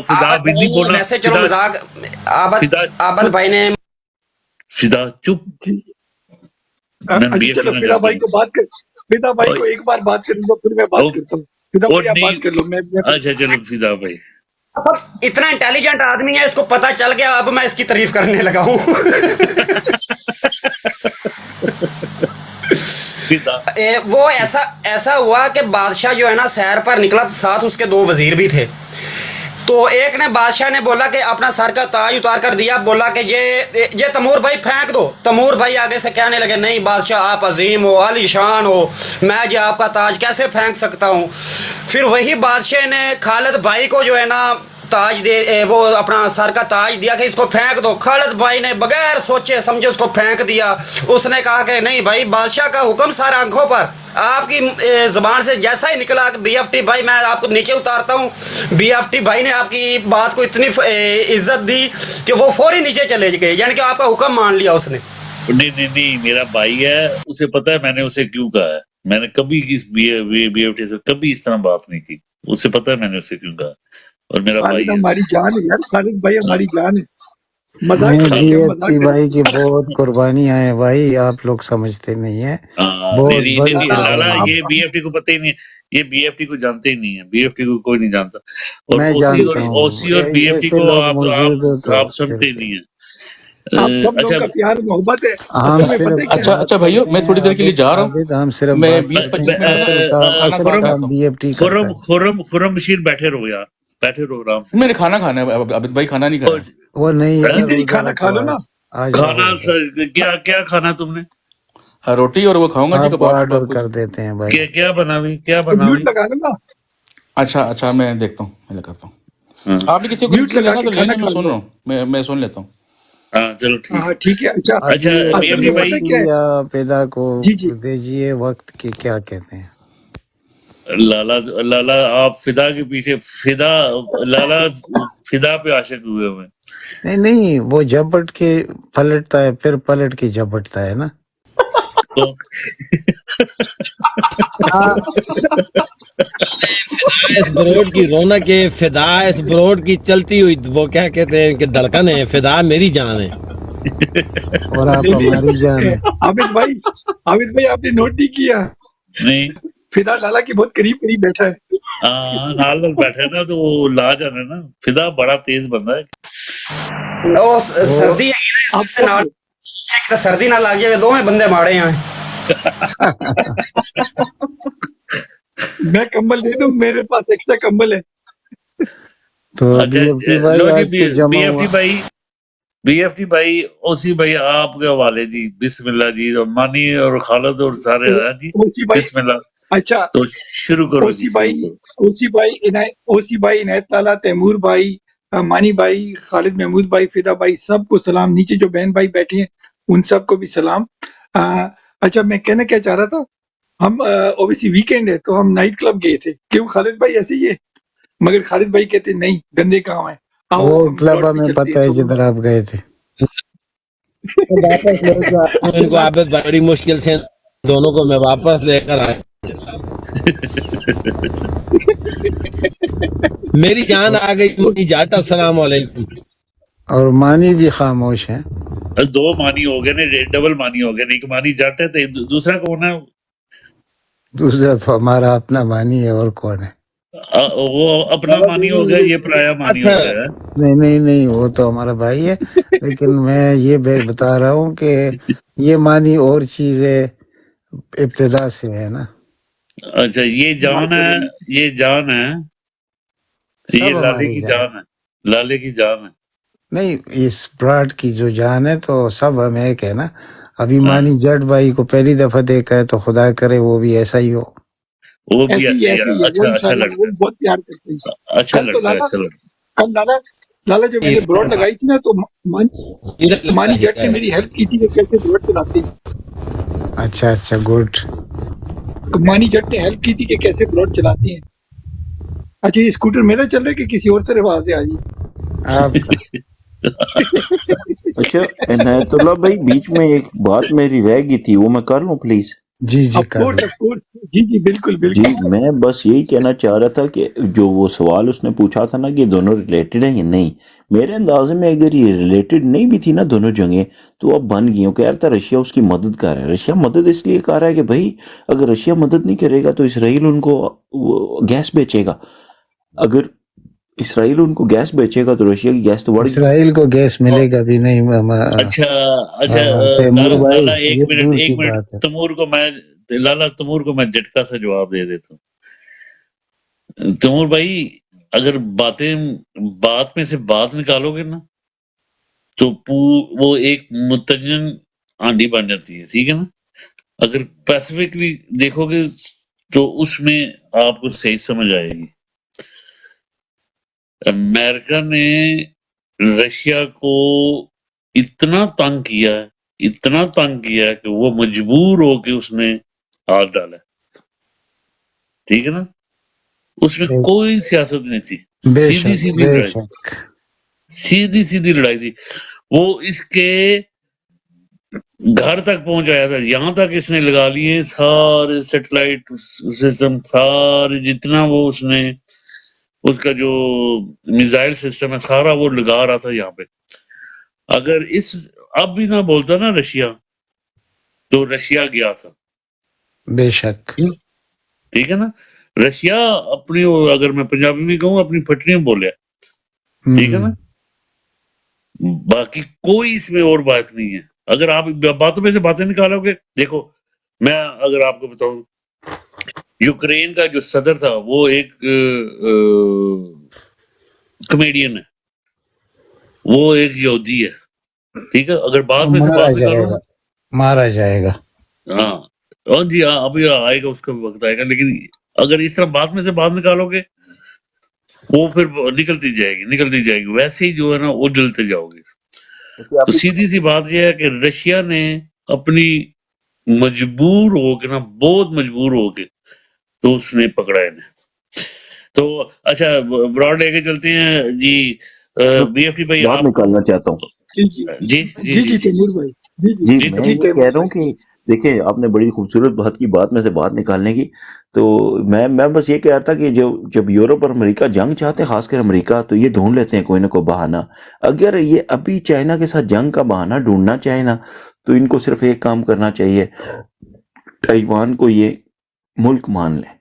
فدا بھی نہیں بولا، ویسے چلو مذاق عابد بھائی نے فدا چپ۔ چلو فدا بھائی کو بات کر، فدا بھائی کو ایک بار بات کروں گا پھر میں بات کرتا ہوں۔ فدا بھائی آپ بات کر لو۔ میں اچھا چلو فدا بھائی، اتنا انٹیلیجنٹ آدمی ہے، اس کو پتا چل گیا، اب میں اس کی تعریف کرنے لگا ہوں۔ وہ ایسا ہوا کہ بادشاہ جو ہے نا سیر پر نکلا، ساتھ اس کے 2 وزیر بھی تھے۔ تو ایک نے بادشاہ نے بولا کہ اپنا سر کا تاج اتار کر دیا، بولا کہ یہ تیمور بھائی پھینک دو۔ تیمور بھائی آگے سے کہنے لگے نہیں بادشاہ آپ عظیم ہو، عالی شان ہو، میں جی آپ کا تاج کیسے پھینک سکتا ہوں۔ پھر وہی بادشاہ نے خالد بھائی کو جو ہے نا تاج دے، وہ اپنا سر کا تاج دیا کہ اس کو پھینک دو۔ خالد بھائی نے بغیر سوچے سمجھے اس کو پھینک دیا۔ اس نے کہا کہ نہیں بھائی، بادشاہ کا حکم سارا آنکھوں پر، آپ کی زبان سے جیسا ہی نکلا کہ بی ایف ٹی بھائی میں آپ کو نیچے اتارتا ہوں، بی ایف ٹی بھائی نے آپ کی بات کو اتنی عزت دی کہ وہ فوری نیچے چلے گئے، یعنی کہ آپ کا حکم مان لیا اس نے۔ نہیں میرا بھائی ہے، اسے پتا ہے میں نے اسے کیوں کہا ہے. میں نے کبھی اس بی ایف ٹی سے کبھی اس طرح بات نہیں کی. اسے پتا ہے میں نے اسے کیوں کہا، اور میرا خالد بھائی ہے. ہماری جان ہے یار، خالد بھائی ہماری جان ہے. مذاق میں کر بی رہے ہیں، ایف مذاق ٹی کر رہے بھائی کی بہت قربانیاں ہیں بھائی، آپ لوگ سمجھتے نہیں ہیں، بہت بڑی نہیں لالا، قربانی. یہ بی ایف ٹی کو پتہ ہی نہیں ہے، یہ بی ایف ٹی کو جانتے ہی نہیں ہے. بی ایف ٹی کو کوئی نہیں جانتا. اور میں جانتا ہوں، اوسی اور بی ایف ٹی ایسے کو لوگ موجود ہو تو آپ پھر سمجھتے ہی نہیں ہیں. ہیں. آپ سب لوگوں اچھا کا پیار محبت ہے. ہم اصل میں پتہ صرف ہے کیا ہے؟ بات بھائیو کرتے میں ہیں. تھوڑی دیر کے لیے جا رہا ہوں، عابد ہم صرف میں بات 20-25 کرتے ہیں، منٹ میں نا کھانا اصل کھا کے کام آتا ہوں. بی ایف ٹی کرتا ہے. خرم بشیر بیٹھے رہو یار، بیٹھے رہو آرام سے. میں نے کھانا کھانا ہے، عابد بھائی کھانا نہیں کھایا. وہ نہیں ہے نا ادھر ہی روزہ کھانا کھا رکھو لو نا. آج کھانا رکھو. کیا کھانا تم نے؟ روٹی اور وہ کھاؤں گا جی، آپ کو کباب آرڈر شباب کچھ. کر دیتے ہیں بھائی. کیا بناوی میوٹ لگا لو نا، اچھا میں دیکھتا ہوں، میں لگاتا ہوں. ہاں آپ نے کسی کو میوٹ لگا لینا کے تو کھانا لینے، میں کھا سن لو. رہا ہوں، میں سن لیتا ہوں. ہاں چلو ٹھیک ہاں ہے. ٹھیک ہے. اچھا اچھا ابھی بی ایف اصل ٹی میں بی ایف بھائی، پتہ ٹی کیا ہے؟ یا پیدا کو جی جی بھیجیے وقت کے کیا کہتے ہیں. لالا آپ فدا کے پیچھے لالا فدا پہ عاشق ہوئے ہوئے. نہیں وہ جھپٹ کے پلٹتا ہے، پھر پلٹ کے جھپٹتا ہے نا. تو اس بروڈ کی رونق ہے، فدا اس بروڈ کی چلتی ہوئی وہ کیا کہتے ہیں کہ دھڑکن ہے، فدا میری جان ہے. اور آپ نہیں ہماری جان نہیں ہے. عابد بھائی آپ نے نوٹ نہیں کیا، نہیں فدا لالا کے بہت قریب قریب بیٹھا ہے. نال بیٹھے نا تو وہ لا جانے نا. فدا بڑا تیز بندہ ہے. وہ وہ سردی ہے نا، اس آپ واسطے سب نال ایک تو سردی نہ لگی ہوئے دونوں بندے ماڑے ہیں. میں کمبل دے دوں، میرے پاس ایکسٹرا کمبل ہے. تو اچھا بی ایف ٹی لو بھائی جی، آج کچھ جمع ہوا. بی ایف ٹی بھائی اوسی بھائی آپ کے حوالے جی. بسم اللہ جی. اور مانی اور خالد اور سارے ہیں جی. اوسی بھائی، بسم اللہ. اچھا تو شروع کرو جی، شروع کرو. اوسی بھائی عنایت لالا، تیمور بھائی، مانی بھائی، خالد محمود بھائی، فدا بھائی، سب کو سلام. نیچے جو بہن بھائی بیٹھے ہیں ان سب کو بھی سلام. اچھا میں کہنا کیا چاہ رہا تھا، ہم اوبیسی ویکینڈ ہے تو ہم نائٹ کلب گئے تھے. کیوں خالد بھائی ایسے ہی ہے؟ مگر خالد بھائی کہتے نہیں گندے کام ہے، آؤ وہ ہم کلب پلاٹ پہ ہمیں چلتے پتہ ہیں. ہے تو جدھر آپ گئے تھے. واپس لے کے آتا ہوں ان کو، عابد بھائی بڑی مشکل سے دونوں کو میں واپس لے کر آیا. میری جان آ گئی، میری جاٹ. السلام علیکم. اور مانی بھی خاموش ہیں. دو مانی ہو گئے نا، ڈبل مانی ہو گئے. ایک مانی جٹ ہے تو دوسرا کون ہے؟ دوسرا تو ہمارا اپنا مانی ہے، اور کون ہے؟ وہ اپنا مانی ہو گیا، یہ پرایا مانی ہو گیا ہے. نہیں وہ تو ہمارا بھائی ہے، لیکن میں یہ بتا رہا ہوں کہ یہ مانی اور چیز ہے، ابتدا سے ہے نا. اچھا یہ جان ہے، یہ جان ہے، یہ سب لالے ہماری کی جان. جان ہے، لالے کی جان ہے. نہیں اس براڈ کی جو جان ہے تو سب ہم ایک ہے نا. ابھی ہاں، مانی جٹ بھائی کو پہلی دفعہ دیکھا ہے تو خدا کرے وہ بھی ایسا ہی ہو. وہ بھی ایسے ایسا ہی ہے. ہی ہے وہ، اچھا انشاءاللہ وہ لڑکا بہت پیار کرتے ہیں. ہے، اچھا کل تو لڑکا ہے، لالا اچھا لڑکا. کل لالا جو میں نے بروڈ لگائی تھی نا تو مانی جٹ نے میری ہیلپ کی تھی کہ کیسے بروڈ چلاتے ہیں. اچھا گڈ. مانی جٹ نے ہیلپ کی تھی کہ کیسے بروڈ چلاتے ہیں. اچھا یہ اسکوٹر میرا چل رہا ہے کہ کسی اور سے رواج ہے آج؟ آپ کا اچھا عنایت اللہ بھائی، بیچ میں ایک بات میری رہ گئی تھی، وہ میں کر لوں پلیز؟ جی آف کر کورس لیں. آف کورس، جی بالکل جی بالکل. میں بس یہی کہنا چاہ رہا تھا کہ جو وہ سوال اس نے پوچھا تھا نا کہ دونوں ریلیٹڈ ہیں یا نہیں، میرے اندازے میں اگر یہ ریلیٹڈ نہیں بھی تھی نا دونوں جنگیں تو اب بن گئی ہوں. کہہ رہا تھا رشیا اس کی مدد کر رہا ہے. رشیا مدد اس لیے کر رہا ہے کہ بھائی اگر رشیا مدد نہیں کرے گا تو اسرائیل ان کو گیس بیچے گا. اگر اسرائیل ان کو گیس بیچے گا تو رشیا کی گیس تو بڑھ گئی. اسرائیل کو گیس ملے گا بھی نہیں. اچھا تیمور بھائی لالا یہ ایک دور کی منٹ بات ہے. تمور کو میں جھٹکا سے جواب دے دیتا ہوں. تمور بھائی اگر بات میں سے بات نکالو گے نا تو وہ ایک متجن آنڈی بن جاتی ہے، ٹھیک ہے نا. اگر پیسیفکلی دیکھو گے تو اس میں آپ کو صحیح سمجھ آئے گی. امریکہ نے رشیا کو اتنا تنگ کیا کہ وہ مجبور ہو کے اس نے ہاتھ ڈالا، ٹھیک ہے نا. اس میں کوئی سیاست نہیں تھی، بے سیدھی شک سیدھی بے لڑائی، شک. سیدھی لڑائی تھی. وہ اس کے گھر تک پہنچایا تھا، یہاں تک اس نے لگا لیے سارے سیٹلائٹ سسٹم، سارے جتنا وہ اس نے اس کا جو میزائل سسٹم ہے سارا وہ لگا رہا تھا یہاں پہ. اگر اس اب بھی نہ بولتا نا رشیا، تو رشیا گیا تھا. بے شک. ٹھیک ہے نا، رشیا اپنی، اگر میں پنجابی میں کہوں، اپنی پھٹنی میں بولے. ٹھیک ہے نا، باقی کوئی اس میں اور بات نہیں ہے. اگر آپ باتوں میں سے باتیں نکالو گے، دیکھو میں اگر آپ کو بتاؤں، یوکرین کا جو صدر تھا وہ ایک کمیڈین ہے، وہ ایک یہودی ہے. ٹھیک ہے، اگر بات میں سے مارا بات جائے نکالو گا، نا. مارا جائے گا. ہاں، اور جی ہاں، ابھی آئے گا، اس کا بھی وقت آئے گا. لیکن اگر اس طرح بات میں سے بات نکالو گے، وہ پھر نکلتی جائے گی ویسے ہی جو ہے نا وہ جلتے جاؤ گے. تو سیدھی سی بات یہ ہے کہ رشیا نے اپنی مجبور ہو کے نا، بہت مجبور ہو کے تو اس نے پکڑا انہیں. تو اچھا براڈ لے کے چلتے ہیں جی. بی ایف ٹی بھائی بات آپ، نکالنا چاہتا ہوں. جی جی جی جی جی جی جی جی تیمور بھائی، جی جی جی جی میں جی یہ تیمور کہہ رہا ہوں بھائی. کہ دیکھیں آپ نے بڑی خوبصورت بات کی بات میں سے بات نکالنے کی. تو میں بس یہ کہہ رہا تھا کہ جب یورپ اور امریکہ جنگ چاہتے ہیں، خاص کر امریکہ، تو یہ ڈھونڈ لیتے ہیں کوئی نہ کوئی بہانہ. اگر یہ ابھی چائنا کے ساتھ جنگ کا بہانہ ڈھونڈنا چاہے نا، تو ان کو صرف ایک کام کرنا چاہیے، تائیوان کو یہ ملک مان لیں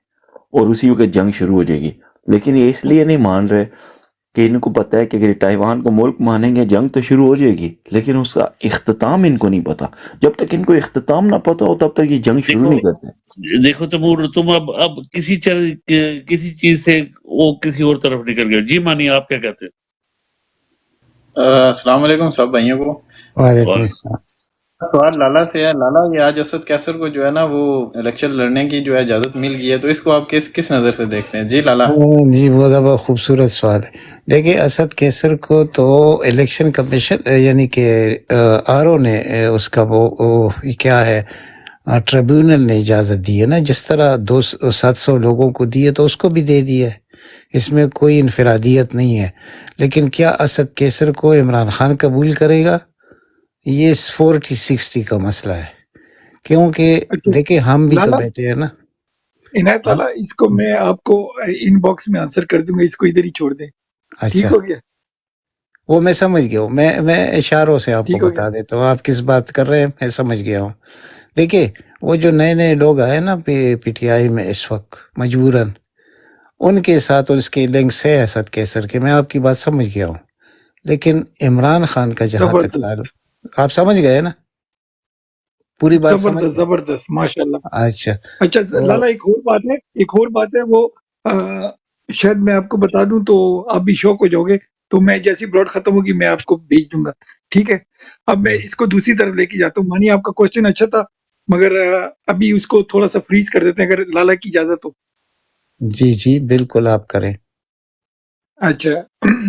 اور اسی وقت جنگ شروع ہو جائے گی. لیکن یہ اس لیے نہیں مان رہے کہ ان کو پتہ ہے کہ اگر تائیوان کو ملک مانیں گے جنگ تو شروع ہو جائے گی، لیکن اس کا اختتام ان کو نہیں پتا. جب تک ان کو اختتام نہ پتا ہو تب تک یہ جنگ شروع نہیں کرتے. دیکھو تیمور، تم اب کسی چیز سے وہ کسی اور طرف نکل گئے. جی مانی، آپ کیا کہتے ہیں؟ السلام علیکم سب بھائیوں کو. وعلیکم السلام. سوال لالا سے ہے. لالا، یہ آج اسد کیسر کو جو ہے نا وہ الیکشن لڑنے کی جو ہے اجازت مل گئی ہے، تو اس کو آپ کس نظر سے دیکھتے ہیں؟ جی لالا. جی بہت زیادہ خوبصورت سوال ہے. دیکھیں اسد کیسر کو تو الیکشن کمیشن یعنی کہ آر او نے اس کا وہ کیا ہے ٹریبیونل نے اجازت دی ہے نا. جس طرح 700 لوگوں کو دی ہے تو اس کو بھی دے دی ہے، اس میں کوئی انفرادیت نہیں ہے. لیکن کیا اسد کیسر کو عمران خان قبول کرے گا؟ یہ 40-60 کا مسئلہ ہے، کیونکہ اچھا دیکھیں ہم بھی تو لالا، بیٹھے ہیں نا. عنایت ہاں والا، اس کو میں آپ کو ان باکس میں آنسر کر دوں گا، اس کو ادھر ہی چھوڑ دیں. اچھا، ٹھیک ہو گیا؟ وہ میں سمجھ گیا ہوں. میں اشاروں سے آپ کو ٹھیک ہو گیا. بتا دیتا ہوں آپ کس بات کر رہے ہیں، میں سمجھ گیا ہوں. دیکھیں وہ جو نئے لوگ آئے نا پی ٹی آئی میں اس وقت مجبوراً، ان کے ساتھ اس کے لنکس ہے اسد کیسر کے، میں آپ کی بات سمجھ گیا ہوں. لیکن عمران خان کا جہاں تک زبردست، تعلق، آپ سمجھ گئے نا، پوری بات سمجھ زبردست گئے. زبردست، ماشاء اللہ. اچھا اچھا لالا، ایک اور بات ہے وہ شاید میں آپ کو بتا دوں تو آپ بھی شوق ہو جاؤ گے. تو میں جیسی براڈ ختم ہوگی میں آپ کو بھیج دوں گا، ٹھیک ہے؟ اب میں اس کو دوسری طرف لے کے جاتا ہوں. مانی آپ کا کوشچن اچھا تھا، مگر ابھی اس کو تھوڑا سا فریز کر دیتے ہیں اگر لالا کی اجازت ہو. جی جی بالکل آپ کریں، اچھا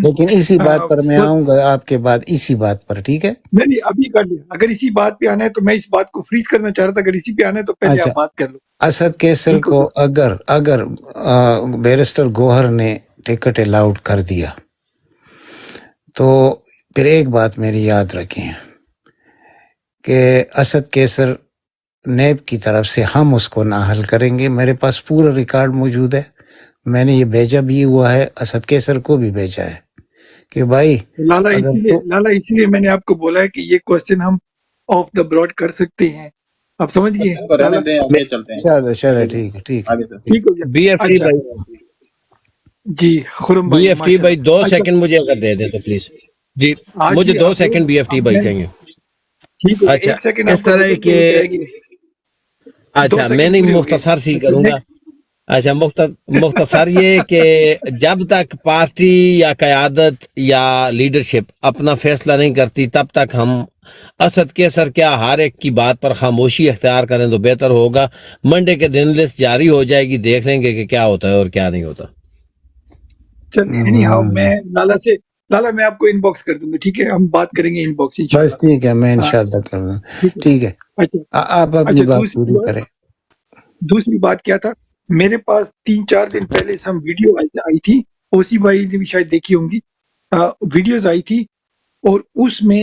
لیکن اسی بات پر میں آؤں گا آپ کے بعد، اسی بات پر، ٹھیک ہے؟ نہیں ابھی کر لیا. اگر اسی بات پہ آنا ہے تو میں اس بات کو فریز کرنا چاہ رہا تھا، اگر اسی پہ آنا ہے تو پہلے اچھا، آپ بات کر لو. اسد کیسر ٹھیک ہو کو گیا؟ اگر بیرسٹر گوہر نے ٹکٹ الاؤڈ کر دیا تو پھر ایک بات میری یاد رکھیں کہ اسد کیسر نیب کی طرف سے ہم اس کو نااہل کریں گے. میرے پاس پورا ریکارڈ موجود ہے، میں نے یہ بھیجا بھی ہوا ہے، اسد کیسر کو بھی بھیجا ہے کہ بھائی لالا اگر تو اسی لیے میں نے آپ کو بولا ہے کہ یہ کوشچن ہم آف دا براڈ کر سکتے ہیں. آپ سمجھ گئے رہنے لالا؟ دیں، آگے چلتے ہیں. چلو آگے ٹھیک ہے، آگے چلتے ٹھیک ہو گیا. بی ایف ٹی اچھا بھائی، جی خرم بی بھائی، ایف ٹی ماشاء بھائی اللہ. 2 سیکنڈ مجھے اگر دے دیں تو پلیز. جی ہاں مجھے جی 2 سیکنڈ بی ایف ٹی اب بھائی میں چاہیے. ٹھیک ہو گیا. اچھا، 1 سیکنڈ آپ اس کو دے طرح دیں کہ تو رہے گی. 2 اچھا میں سیکنڈ نہیں پورے ہو گئے. مختصر سی اچھا کروں گا. نیکسٹ. اچھا مختصر یہ کہ جب تک پارٹی یا قیادت یا لیڈرشپ اپنا فیصلہ نہیں کرتی تب تک ہم اسد کیسر کیا ہر ایک کی بات پر خاموشی اختیار کریں تو بہتر ہوگا. منڈے کے دن لسٹ جاری ہو جائے گی، دیکھ لیں گے کہ کیا ہوتا ہے اور کیا نہیں ہوتا. چل اینی ہاؤ میں لالا میں آپ کو ان باکس کر دوں گا، ٹھیک ہے؟ ہم بات کریں گے ان باکس انشاءاللہ. بس ٹھیک ہے، میں ہاں انشاءاللہ کر رہا ہوں. ٹھیک ہے. ٹھیک ہے، اچھا آپ اپنی اچھا بات پوری کریں. دوسری بات کیا تھا، میرے پاس 3-4 دن پہلے سم ویڈیو آئی تھی، اوسی بھائی نے بھی شاید دیکھی ہوں گی، ویڈیوز آئی تھی، اور اس میں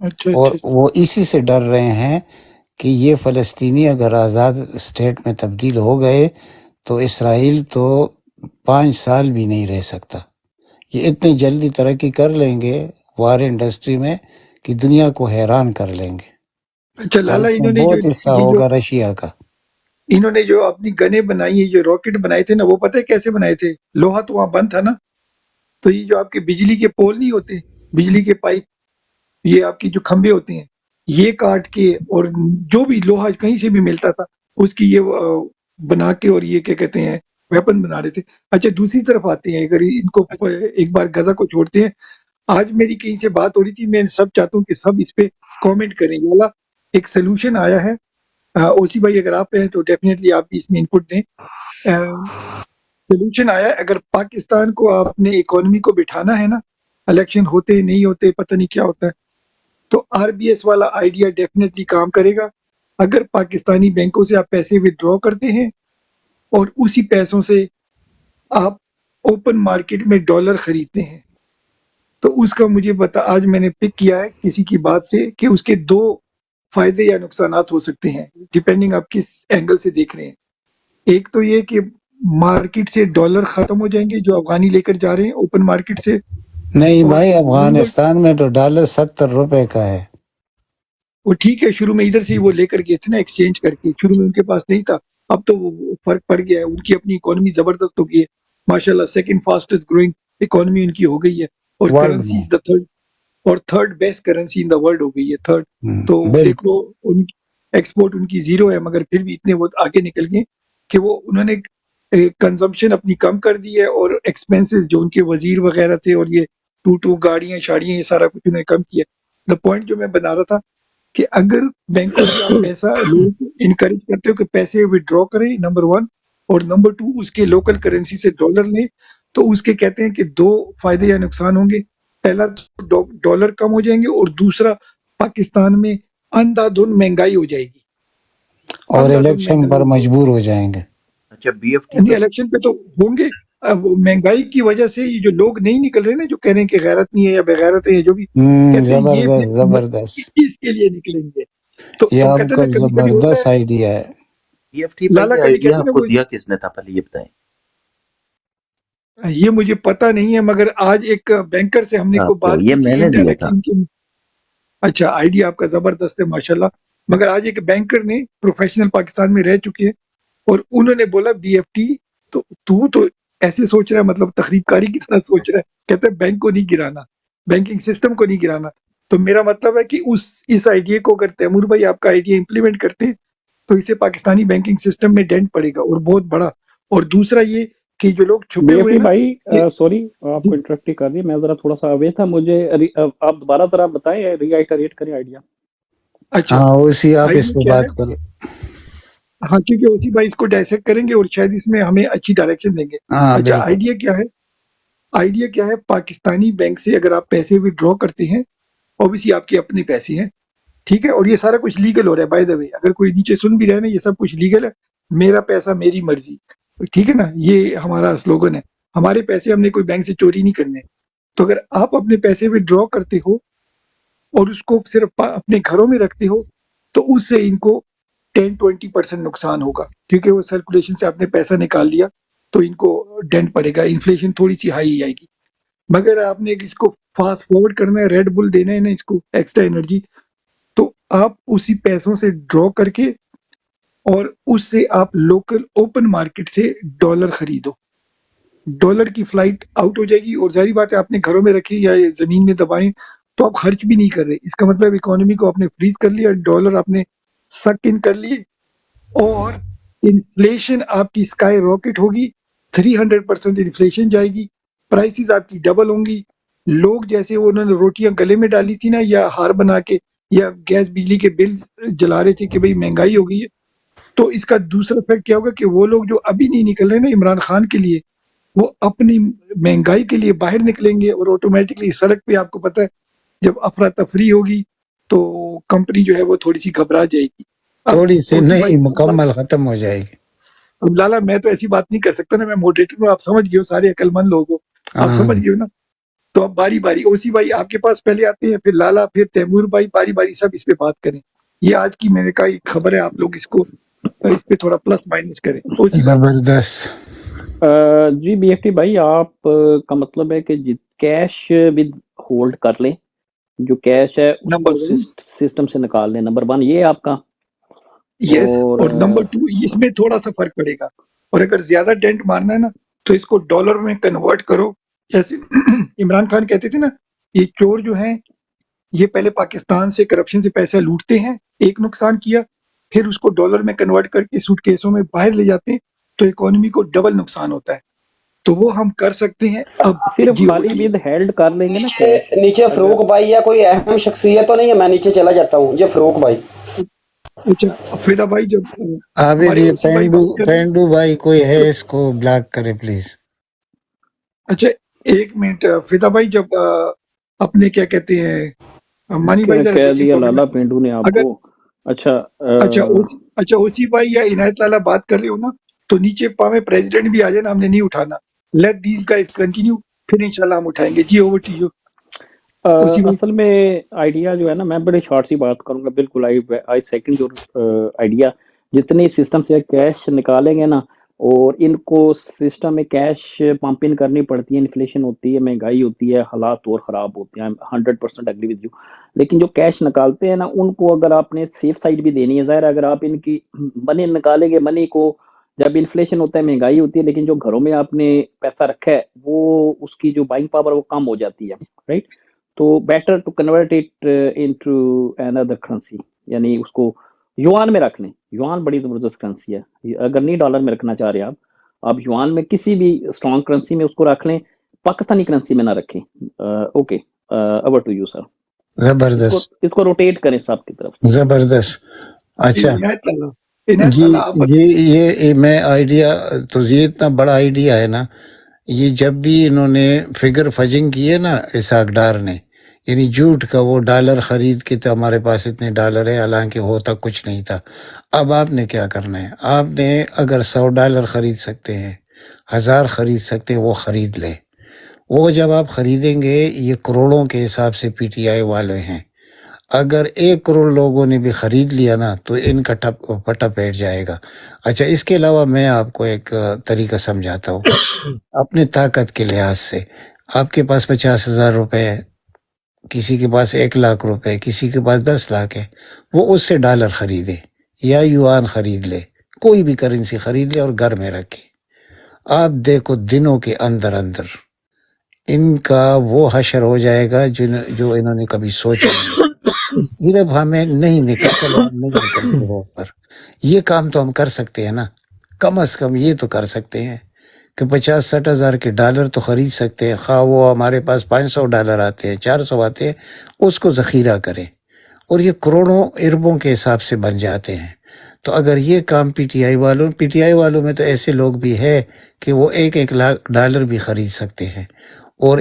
اچھا اور اچھا وہ اسی سے ڈر رہے ہیں کہ یہ فلسطینی اگر آزاد اسٹیٹ میں تبدیل ہو گئے تو اسرائیل تو 5 سال بھی نہیں رہ سکتا. یہ اتنی جلدی ترقی کر لیں گے وار انڈسٹری میں کہ دنیا کو حیران کر لیں گے، اچھا اور لالا، اس میں انہوں نے جو بہت حصہ یہ جو ہوگا رشیا کا. انہوں نے جو اپنی گنیں بنائی ہیں، جو راکٹ بنائے تھے نا، وہ پتہ ہے کیسے بنائے تھے؟ لوہا تو وہاں بند تھا نا، تو یہ جو آپ کے بجلی کے پول نہیں ہوتے، بجلی کے پائپ، یہ آپ کی جو کھمبے ہوتے ہیں، یہ کاٹ کے اور جو بھی لوہا کہیں سے بھی ملتا تھا اس کی یہ بنا کے، اور یہ کیا کہتے ہیں، ویپن بنا رہے تھے. اچھا دوسری طرف آتے ہیں، اگر ان کو ایک بار غزہ کو چھوڑتے ہیں، آج میری کہیں سے بات ہو رہی تھی، میں سب چاہتا ہوں کہ سب اس پہ کامنٹ کریں. والا ایک سلوشن آیا ہے. اوسی بھائی اگر آپ ہیں تو ڈیفینیٹلی آپ بھی اس میں انپٹ دیں. سولوشن آیا ہے، اگر پاکستان کو اپنے اکانومی کو بٹھانا ہے نا، الیکشن ہوتے نہیں ہوتے پتہ نہیں کیا ہوتا ہے، تو آر بی ایس والا آئیڈیا ڈیفینیٹلی کام کرے گا. اگر پاکستانی بینکوں سے آپ پیسے ودرا کرتے ہیں اور اسی پیسوں سے آپ اوپن مارکیٹ میں ڈالر خریدتے ہیں، تو اس کا مجھے آج میں نے پک کیا ہے کسی کی بات سے کہ اس کے 2 فائدے یا نقصانات ہو سکتے ہیں، ڈیپینڈنگ آپ کس اینگل سے دیکھ رہے ہیں. ایک تو یہ کہ مارکیٹ سے ڈالر ختم ہو جائیں گے جو افغانی لے کر جا رہے ہیں اوپن مارکیٹ سے. نہیں اور بھائی، نمبر افغانستان میں تو ڈالر 70 روپے کا ہے. وہ ٹھیک ہے، شروع میں ادھر سے ہی وہ لے کر گئے تھے نا ایکسچینج کر کے، شروع میں ان کے پاس نہیں تھا، اب تو وہ فرق پڑ گیا ہے، ان کی اپنی اکانومی زبردست ہو گئی ہے ماشاءاللہ. سیکنڈ فاسٹسٹ گروئنگ اکانومی ان کی ہو گئی ہے، اور ورلڈ کرنسی میں. Is the third best currency in the world ہو گئی ہے، تھرڈ. تو دیکھ بالکل. لو ان ایکسپورٹ ان کی زیرو ہے، مگر پھر بھی اتنے وہ آگے نکل گئے کہ وہ انہوں نے کنزمپشن اپنی کم کر دی ہے، اور ایکسپینسز جو ان کے وزیر وغیرہ تھے اور یہ ٹو گاڑیاں شاڑیاں یہ سارا کچھ انہوں نے کم کیا. دا پوائنٹ جو میں بنا رہا تھا کہ اگر بینکوں سے آپ پیسہ لوگوں کو انکریج کرتے ہو کہ پیسے ودرا کریں، نمبر 1، اور نمبر 2 اس کے لوکل کرنسی سے ڈالر لیں، تو اس کے کہتے ہیں کہ 2 فائدے یا نقصان ہوں گے. پہلا تو ڈالر کم ہو جائیں گے، اور دوسرا پاکستان میں اندھا دھند مہنگائی ہو جائے گی. اور اندھا دھند الیکشن پر مہنگائی مجبور ہو جائیں گے. اچھا بی ایف ٹی نہیں، پہ الیکشن پہ تو ہوں گے. اب مہنگائی کی وجہ سے یہ جو لوگ نہیں نکل رہے نا، جو کہہ رہے ہیں کہ غیرت نہیں ہے یا بغیرت ہے یا جو بھی کہتے ہیں، یہ زبردست پھر زبردست. اس چیز کے لیے نکلیں گے. تو یہ وہ آپ کہتے ہیں کا نا کبھی کبھی ہوتا زبردست آئیڈیا ہے. بی ایف ٹی ہے پہ لالا، یہ کبھی آئیڈیا کہتے ہیں آپ نا کو وہ، دیا کس نے تھا، پہلے یہ بتائیں. یہ مجھے پتہ نہیں ہے، مگر آج ایک بینکر سے ہم نے کو آپ بات یہ کی میں تھی نے دیا تھا. انڈائریکٹلی. اچھا، آئیڈیا آپ کا زبردست ہے ماشاءاللہ. مگر آج ایک بینکر نے پروفیشنل پاکستان میں رہ چکے ہیں، اور انہوں نے بولا بی ایف ٹی تو ایسے سوچ رہا ہے، مطلب تخریب کاری کی طرح سوچ رہا ہے. کہتے ہیں بینک کو نہیں گرانا، بینکنگ سسٹم کو نہیں گرانا. تو میرا مطلب ہے کہ اس آئیڈیا کو اگر تیمور بھائی آپ کا آئیڈیا امپلیمنٹ کرتے ہیں تو اس سے پاکستانی بینکنگ سسٹم میں ڈینٹ پڑے گا، اور بہت بڑا. اور دوسرا یہ کہ جو لوگ چھپے بی ایف ہوئے ٹی نا، بھائی، یہ سوری آپ کو انٹرپٹ ہی کر دیا، میں ذرا تھوڑا سا اوے تھا. مجھے آپ دوبارہ ذرا بتائیں، ری آئٹریٹ کریں آئیڈیا. اچھا ہاں اسی آپ اس آئیڈیا پہ کیا ہے؟ بات کریں. ہاں، کیونکہ اسی بھائی اس کو ڈائسیکٹ کریں گے اور شاید اس میں ہمیں اچھی ڈائریکشن دیں گے. ہاں اچھا، بالکل. آئیڈیا کیا ہے؟ پاکستانی بینک سے اگر آپ پیسے ودرا کرتے ہیں، اوبیسلی آپ کے اپنے پیسے ہیں، ٹھیک ہے، اور یہ سارا کچھ لیگل ہو رہا ہے. بائی دا وے، اگر کوئی نیچے سن بھی رہا ہے نا، یہ سب کچھ لیگل ہے. میرا پیسہ میری مرضی، ٹھیک ہے نا، یہ ہمارا سلوگن ہے. ہمارے پیسے ہم نے کوئی بینک سے چوری نہیں کرنے. تو اگر آپ اپنے پیسے ودرا کرتے ہو اور اس کو صرف اپنے گھروں میں رکھتے ہو، تو اس سے ان کو 10-20% نقصان ہوگا، کیونکہ وہ سرکولیشن سے آپ نے پیسہ نکال لیا تو ان کو ڈینٹ پڑے گا، انفلیشن تھوڑی سی ہائی آئے گی. مگر آپ نے اس کو فاسٹ فارورڈ کرنا ہے، ریڈ بل دینا ہے نا اس کو ایکسٹرا انرجی، تو آپ اسی پیسوں سے ڈرا کر کے اور اس سے آپ لوکل اوپن مارکیٹ سے ڈالر خریدو. ڈالر کی فلائٹ آؤٹ ہو جائے گی، اور ظاہری بات ہے آپ نے گھروں میں رکھی یا زمین میں دبائیں تو آپ خرچ بھی نہیں کر رہے. اس کا مطلب اکانومی کو آپ نے فریز کر لیا، ڈالر آپ نے سک ان کر لیے، اور انفلیشن آپ کی اسکائی راکٹ ہوگی. 300% انفلیشن جائے گی، پرائسز آپ کی ڈبل ہوں گی. لوگ جیسے انہوں نے روٹیاں گلے میں ڈالی تھی نا، یا ہار بنا کے، یا گیس بجلی کے بل جلا رہے تھے کہ بھئی مہنگائی ہو گئی ہے، تو اس کا دوسرا افیکٹ کیا ہوگا کہ وہ لوگ جو ابھی نہیں نکل رہے نا عمران خان کے لیے، وہ اپنی مہنگائی کے لیے باہر نکلیں گے، اور آٹومیٹکلی سڑک پہ آپ کو پتہ ہے جب افراتفری ہوگی تو کمپنی جو ہے وہ تھوڑی سی گھبرا جائے گی. اب تھوڑی سی اسی بھائی، نہیں، مکمل ختم ہو جائے گی. اب لالا میں تو ایسی بات نہیں کر سکتا نا، میں موڈریٹر ہوں، آپ سمجھ گئے ہو، سارے عقل مند لوگ ہو، آپ ہاں سمجھ گئے ہو نا. تو اب اب باری باری اوسی بھائی آپ کے پاس پہلے آتے ہیں، پھر لالا، پھر تیمور بھائی، باری باری سب اس پہ بات کریں. یہ آج کی میں نے کہا ایک خبر ہے، آپ لوگ اس پہ تھوڑا پلس مائنس کریں. اوسی بھائی. زبردست. جی بی ایف ٹی بھائی، آپ کا مطلب ہے کہ کیش ود ہولڈ کر لیں، جو کیش ہے اس کو نمبر 1 سسٹم سے نکال لیں. نمبر 1 یہ ہے آپ کا. یس، اور اور نمبر 2 اس میں تھوڑا سا فرق پڑے گا، اور اگر زیادہ ڈینٹ مارنا ہے نا تو اس کو ڈالر میں کنورٹ کرو. جیسے عمران خان کہتے تھے نا، یہ چور جو ہیں یہ پہلے پاکستان سے کرپشن سے پیسہ لوٹتے ہیں، ایک نقصان کیا، پھر اس کو ڈالر میں کنورٹ کر کے سوٹ کیسوں میں باہر لے جاتے ہیں، تو اکانومی کو ڈبل نقصان ہوتا ہے. تو وہ ہم کر سکتے ہیں. اب صرف جی خالی ود ہیلڈ کر لیں گے نا کیش. نیچے اگر فروغ بھائی یا کوئی اہم شخصیت تو نہیں ہے؟ میں نیچے چلا جاتا ہوں. یہ فروغ بھائی. اچھا فیدا بھائی، جب عابد، ہمارے یہ اوسی بھائی بات کر رہے ہیں پینڈو بھائی کوئی ہے، اس کو بلاک کرے پلیز. اچھا ایک منٹ فیدا بھائی، جب اپنے کیا کہتے ہیں مانی بھائی ذرا کہہ دیکھیں دیا کامنٹ لالا میں. پینڈو نے آپ اگر کو. اچھا اچھا اوسی بھائی یا عنایت لالا بات کر رہے ہو نا، تو نیچے پاویں پریزیڈنٹ بھی آ جائے نا، ہم نے نہیں اٹھانا. لیٹ دیز گائز کنٹینیو، پھر انشاءاللہ ہم اٹھائیں گے. جی اوور ٹو یو اوسی بھائی. اصل میں آئیڈیا جو ہے نا، میں بڑی شارٹ سی بات کروں گا. بالکل آئی سیکنڈ یور آئیڈیا. جتنے سسٹم سے کیش نکالیں گے نا، اور ان کو سسٹم میں کیش پمپ ان کرنی پڑتی ہے، انفلیشن ہوتی ہے، مہنگائی ہوتی ہے، حالات اور خراب ہوتے ہیں. 100% اگری ود یو. لیکن جو کیش نکالتے ہیں نا، ان کو اگر آپ نے سیف سائڈ بھی دینی ہے، ظاہر ہے اگر آپ ان کی منی نکالیں گے، منی کو جب انفلیشن ہوتا ہے، مہنگائی ہوتی ہے، لیکن جو گھروں میں آپ نے پیسہ رکھا ہے وہ اس کی جو بائنگ پاور وہ کم ہو جاتی ہے، رائٹ. تو better to convert it into اندر کرنسی، یعنی اس کو یوان میں رکھ لیں. یوان بڑی زبردست کرنسی ہے. اگر نہیں ڈالر میں رکھنا چاہ رہے آپ یوان میں کسی بھی اسٹرانگ کرنسی میں اس کو رکھ لیں، پاکستانی کرنسی میں نہ رکھیں. Okay, over to you sir. زبردست اس کو روٹیٹ کریں سب کی طرف. زبردست. اچھا عنایت لالا جی آپ جی، یہ میں آئیڈیا تو یہ اتنا بڑا آئیڈیا ہے نا. یہ جب بھی انہوں نے فگر فجنگ کی ہے نا اسحاق ڈار نے، یعنی جھوٹ کا وہ ڈالر خرید کے تو ہمارے پاس اتنے ڈالر ہے، حالانکہ ہوتا کچھ نہیں تھا. اب آپ نے کیا کرنا ہے؟ آپ نے اگر $100 خرید سکتے ہیں، 1000 خرید سکتے ہیں، وہ خرید لیں. وہ جب آپ خریدیں گے، یہ کروڑوں کے حساب سے پی ٹی آئی والے ہیں. اگر 1 کروڑ لوگوں نے بھی خرید لیا نا تو ان کا پٹا بیٹھ جائے گا. اچھا اس کے علاوہ میں آپ کو ایک طریقہ سمجھاتا ہوں. اپنے طاقت کے لحاظ سے آپ کے پاس 50,000 روپے ہے، کسی کے پاس 1,00,000 روپے، کسی کے پاس 10 لاکھ ہے، وہ اس سے ڈالر خریدے یا یوان خرید لے، کوئی بھی کرنسی خرید لے اور گھر میں رکھے. آپ دیکھو دنوں کے اندر ان کا وہ حشر ہو جائے گا جو انہوں نے کبھی سوچا نہیں. صرف ہمیں نہیں نکلتے وہ پر. یہ کام تو ہم کر سکتے ہیں نا، کم از کم یہ تو کر سکتے ہیں کہ 50-60 ہزار کے ڈالر تو خرید سکتے ہیں. خواہ وہ ہمارے پاس $500 آتے ہیں، 400 آتے ہیں، اس کو ذخیرہ کریں، اور یہ کروڑوں اربوں کے حساب سے بن جاتے ہیں. تو اگر یہ کام پی ٹی آئی والوں میں تو ایسے لوگ بھی ہے کہ وہ $1,00,000 بھی خرید سکتے ہیں. اور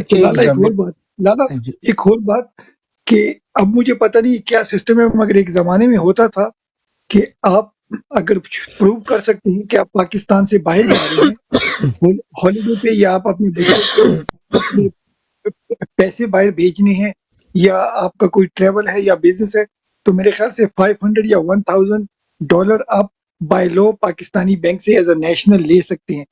لالا ایک اور بات کہ اب مجھے پتہ نہیں کیا سسٹم ہے، مگر ایک زمانے میں ہوتا تھا کہ آپ اگر پروو کر سکتے ہیں کہ آپ پاکستان سے باہر جا رہے ہیں ہالیڈے پہ، یا آپ اپنے بچوں کو پیسے باہر بھیجنے ہیں، یا آپ کا کوئی ٹریول ہے یا بزنس ہے، تو میرے خیال سے $500 یا $1,000 آپ بائی لو پاکستانی بینک سے ایز اے نیشنل لے سکتے ہیں.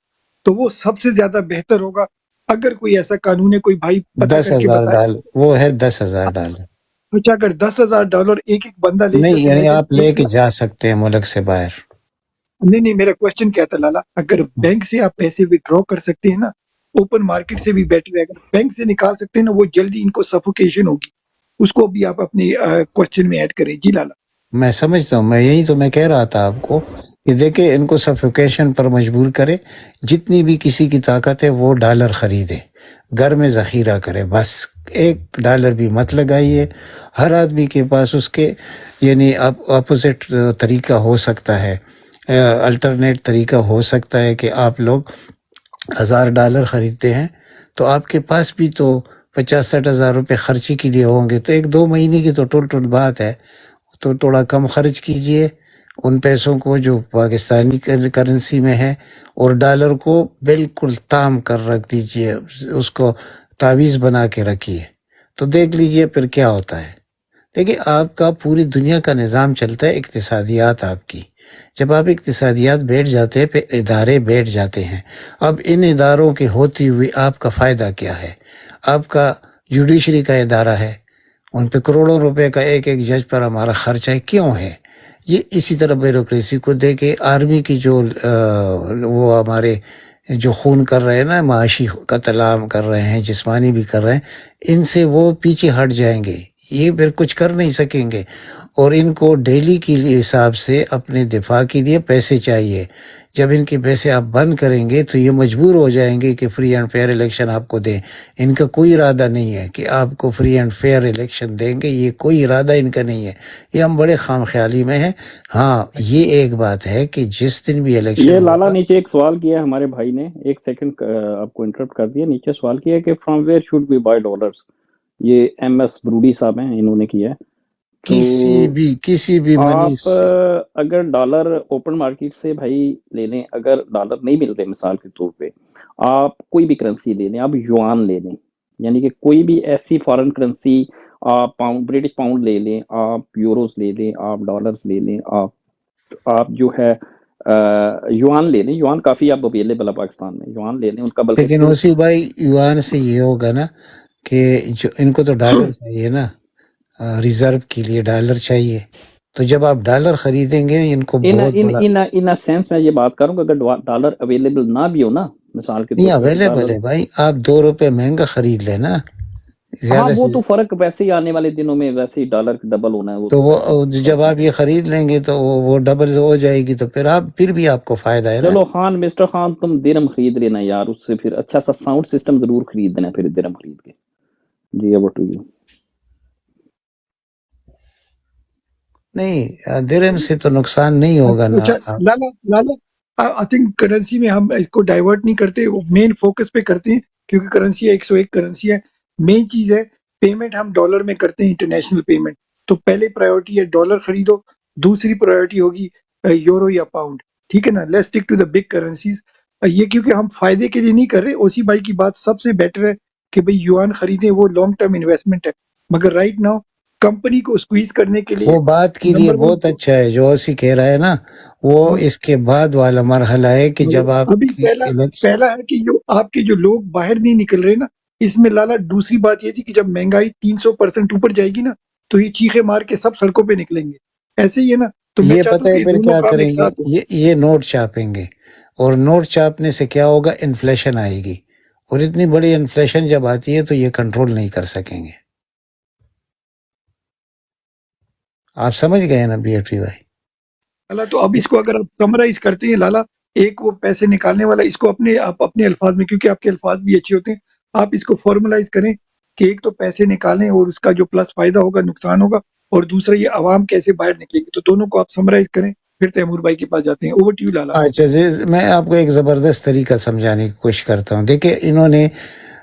تو وہ سب سے زیادہ بہتر ہوگا. اگر کوئی ایسا قانون ہے، کوئی بھائی پتہ کر کے بتائے. $10,000 وہ ہے $10,000. اچھا اگر $10,000 ایک بندہ لے نہیں، کر یعنی آپ لے کے جا سکتے ہیں ملک سے باہر. نہیں میرا کوشچن کیا تھا لالا، اگر بینک سے آپ پیسے وڈرا کر سکتے ہیں نا، اوپن مارکیٹ سے بھی بیٹر ہے. اگر بینک سے نکال سکتے ہیں نا، وہ جلدی ان کو سفوکیشن ہوگی. اس کو بھی آپ اپنے کوشچن میں ایڈ کریں. جی لالا. میں سمجھتا ہوں، یہی تو میں کہہ رہا تھا آپ کو کہ دیکھیں ان کو سفوکیشن پر مجبور کرے. جتنی بھی کسی کی طاقت ہے وہ ڈالر خریدے، گھر میں ذخیرہ کرے. بس $1 بھی مت لگائیے. ہر آدمی کے پاس اس کے یعنی اپوزٹ طریقہ ہو سکتا ہے، الٹرنیٹ طریقہ ہو سکتا ہے کہ آپ لوگ $1,000 خریدتے ہیں تو آپ کے پاس بھی تو 50-60 ہزار روپے خرچی کے لیے ہوں گے. تو 1-2 مہینے کی تو ٹوٹل بات ہے، تو تھوڑا کم خرچ کیجئے ان پیسوں کو جو پاکستانی کرنسی میں ہے، اور ڈالر کو بالکل تام کر رکھ دیجئے، اس کو تعویذ بنا کے رکھی ہے، تو دیکھ لیجئے پھر کیا ہوتا ہے۔ دیکھیں آپ کا پوری دنیا کا نظام چلتا ہے اقتصادیات آپ کی، جب آپ اقتصادیات بیٹھ جاتے ہیں پھر ادارے بیٹھ جاتے ہیں۔ اب ان اداروں کے ہوتی ہوئی آپ کا فائدہ کیا ہے؟ آپ کا جوڈیشری کا ادارہ ہے، ان پہ کروڑوں روپے کا ایک ایک جج پر ہمارا خرچہ ہے، کیوں ہے؟ یہ اسی طرح بیوروکریسی کو دے کے آرمی کی جو وہ ہمارے جو خون کر رہے ہیں نا، معاشی قتل عام کر رہے ہیں، جسمانی بھی کر رہے ہیں، ان سے وہ پیچھے ہٹ جائیں گے، یہ پھر کچھ کر نہیں سکیں گے، اور ان کو ڈیلی کے حساب سے اپنے دفاع کے لیے پیسے چاہیے۔ جب ان کے پیسے آپ بند کریں گے تو یہ مجبور ہو جائیں گے کہ فری اینڈ فیئر الیکشن آپ کو دیں۔ ان کا کوئی ارادہ نہیں ہے کہ آپ کو فری اینڈ فیئر الیکشن دیں گے، یہ کوئی ارادہ ان کا نہیں ہے، یہ ہم بڑے خام خیالی میں ہیں۔ ہاں یہ ایک بات ہے کہ جس دن بھی الیکشن یہ لالا ہوگا، نیچے ایک سوال کیا ہے ہمارے بھائی نے، ایک سیکنڈ آپ کو انٹرپٹ کر دیا، نیچے سوال کیا ہے کہ from where should we buy dollars, یہ ایم ایس برودی صاحب ہیں، انہوں نے کیا ہے۔ تو کسی بھی منی آپ اگر ڈالر اوپن مارکیٹ سے بھائی لے لیں، اگر ڈالر نہیں مل رہے مثال کے طور پہ، آپ کوئی بھی کرنسی لے لیں، آپ یوان لے لیں، یعنی کہ کوئی بھی ایسی فارن کرنسی، آپ برٹش پاؤنڈ لے لیں، آپ یوروز لے لیں، آپ ڈالرز لے لیں، آپ جو ہے یوان لے لیں، یوان کافی اب اویلیبل ہے پاکستان میں، یوان لے لیں ان کا، بلکہ لیکن اسی بھائی یوان سے یہ ہوگا نا کہ جو ان کو تو ڈالر چاہیے نا، ریزرو کے لیے ڈالر چاہیے، تو جب آپ ڈالر خریدیں گے ان کو بہت بڑا ان سینس میں یہ بات کروں کہ اگر ڈالر اویلیبل نہ بھی ہو نا، مثال کے نہیں طور پہ اویلیبل ڈالر، ہے بھائی، آپ 2 روپے مہنگا خرید لیں نا، ہاں زیادہ وہ سے، تو فرق ویسے ہی آنے والے دنوں میں ویسے ہی ڈالر ڈبل ہونا ہے، وہ تو تو وہ جب آپ یہ خرید لیں گے تو وہ ڈبل ہو جائے گی، تو پھر بھی آپ کو فائدہ ہے نا۔ چلو خان مسٹر خان تم درم خرید لینا یار، اس سے پھر اچھا سا ساؤنڈ سسٹم ضرور خرید دینا پھر درم خرید کے۔ جی اوور ٹو یو۔ نہیں درہم سے تو نقصان نہیں ہوگا نا۔ اچھا لالا آئی تھنک کرنسی میں ہم اس کو ڈائیورٹ نہیں کرتے، مین فوکس پہ کرتے ہیں، کیونکہ کرنسی 101 کرنسی ہے، مین چیز ہے پیمنٹ ہم ڈالر میں کرتے ہیں، انٹرنیشنل پیمنٹ، تو پہلے پرائیورٹی ہے ڈالر خریدو، دوسری پرائیورٹی ہوگی یورو یا پاؤنڈ، ٹھیک ہے نا، let's stick to the big currencies. یہ کیونکہ ہم فائدے کے لیے نہیں کر رہے، اسی بھائی کی بات سب سے بیٹر ہے کہ بھئی یوان خریدیں، وہ لانگ ٹرم انویسٹمنٹ ہے، مگر رائٹ ناؤ کمپنی کو اسکویز کرنے کے لیے وہ بات کے لیے نمبر بہت اچھا ہے جو اسی کہہ رہا ہے نا، وہ اس کے بعد والا مرحلہ ہے کہ جب آپ ابھی کی الیکشن، پہلا ہے کہ جو آپ کے جو لوگ باہر نہیں نکل رہے نا، اس میں لالا دوسری بات یہ تھی کہ جب مہنگائی 300% اوپر جائے گی نا تو یہ چیخے مار کے سب سڑکوں پہ نکلیں گے، ایسے ہی ہے نا، تو میں یہ چاہتا پتہ ہوں ہے کہ پھر دونوں کیا کام کریں ایک گے، ساتھ ہو۔ یہ نوٹ چھاپیں گے، اور نوٹ چھاپنے سے کیا ہوگا، انفلیشن آئے گی، اور اتنی بڑی انفلیشن جب آتی ہے تو یہ کنٹرول نہیں کر سکیں گے۔ آپ سمجھ گئے نا بی ایف ٹی بھائی؟ لالا تو اب اس کو اگر آپ سمرائز کرتے ہیں لالا، ایک وہ پیسے نکالنے والا، اس کو آپ اپنے الفاظ میں، کیونکہ آپ کے الفاظ بھی اچھے ہوتے ہیں، آپ اس کو فارملائز کریں کہ ایک تو پیسے نکالیں اور اس کا جو پلس فائدہ ہوگا نقصان ہوگا، اور دوسرا یہ عوام کیسے باہر نکلے گی، تو دونوں کو آپ سمرائز کریں، پھر تیمور بھائی کے پاس جاتے ہیں۔ اوور ٹو یو لالا۔ اچھا جی، میں آپ کو ایک زبردست طریقہ سمجھانے کی کوشش کرتا ہوں۔ دیکھیں انہوں نے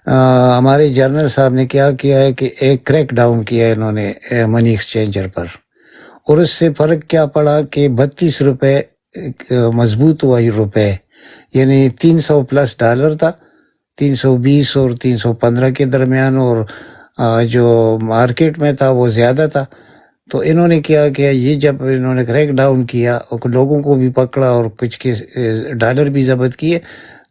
ہمارے جنرل صاحب نے کیا کیا ہے کہ ایک کریک ڈاؤن کیا ہے انہوں نے منی ایکسچینجر پر، اور اس سے فرق کیا پڑا کہ 32 روپے مضبوط ہوا یہ روپے، یعنی 300 پلس ڈالر تھا، 320 اور 315 کے درمیان، اور جو مارکیٹ میں تھا وہ زیادہ تھا۔ تو انہوں نے کیا کیا، یہ جب انہوں نے کریک ڈاؤن کیا اور لوگوں کو بھی پکڑا اور کچھ کے ڈالر بھی ضبط کیے،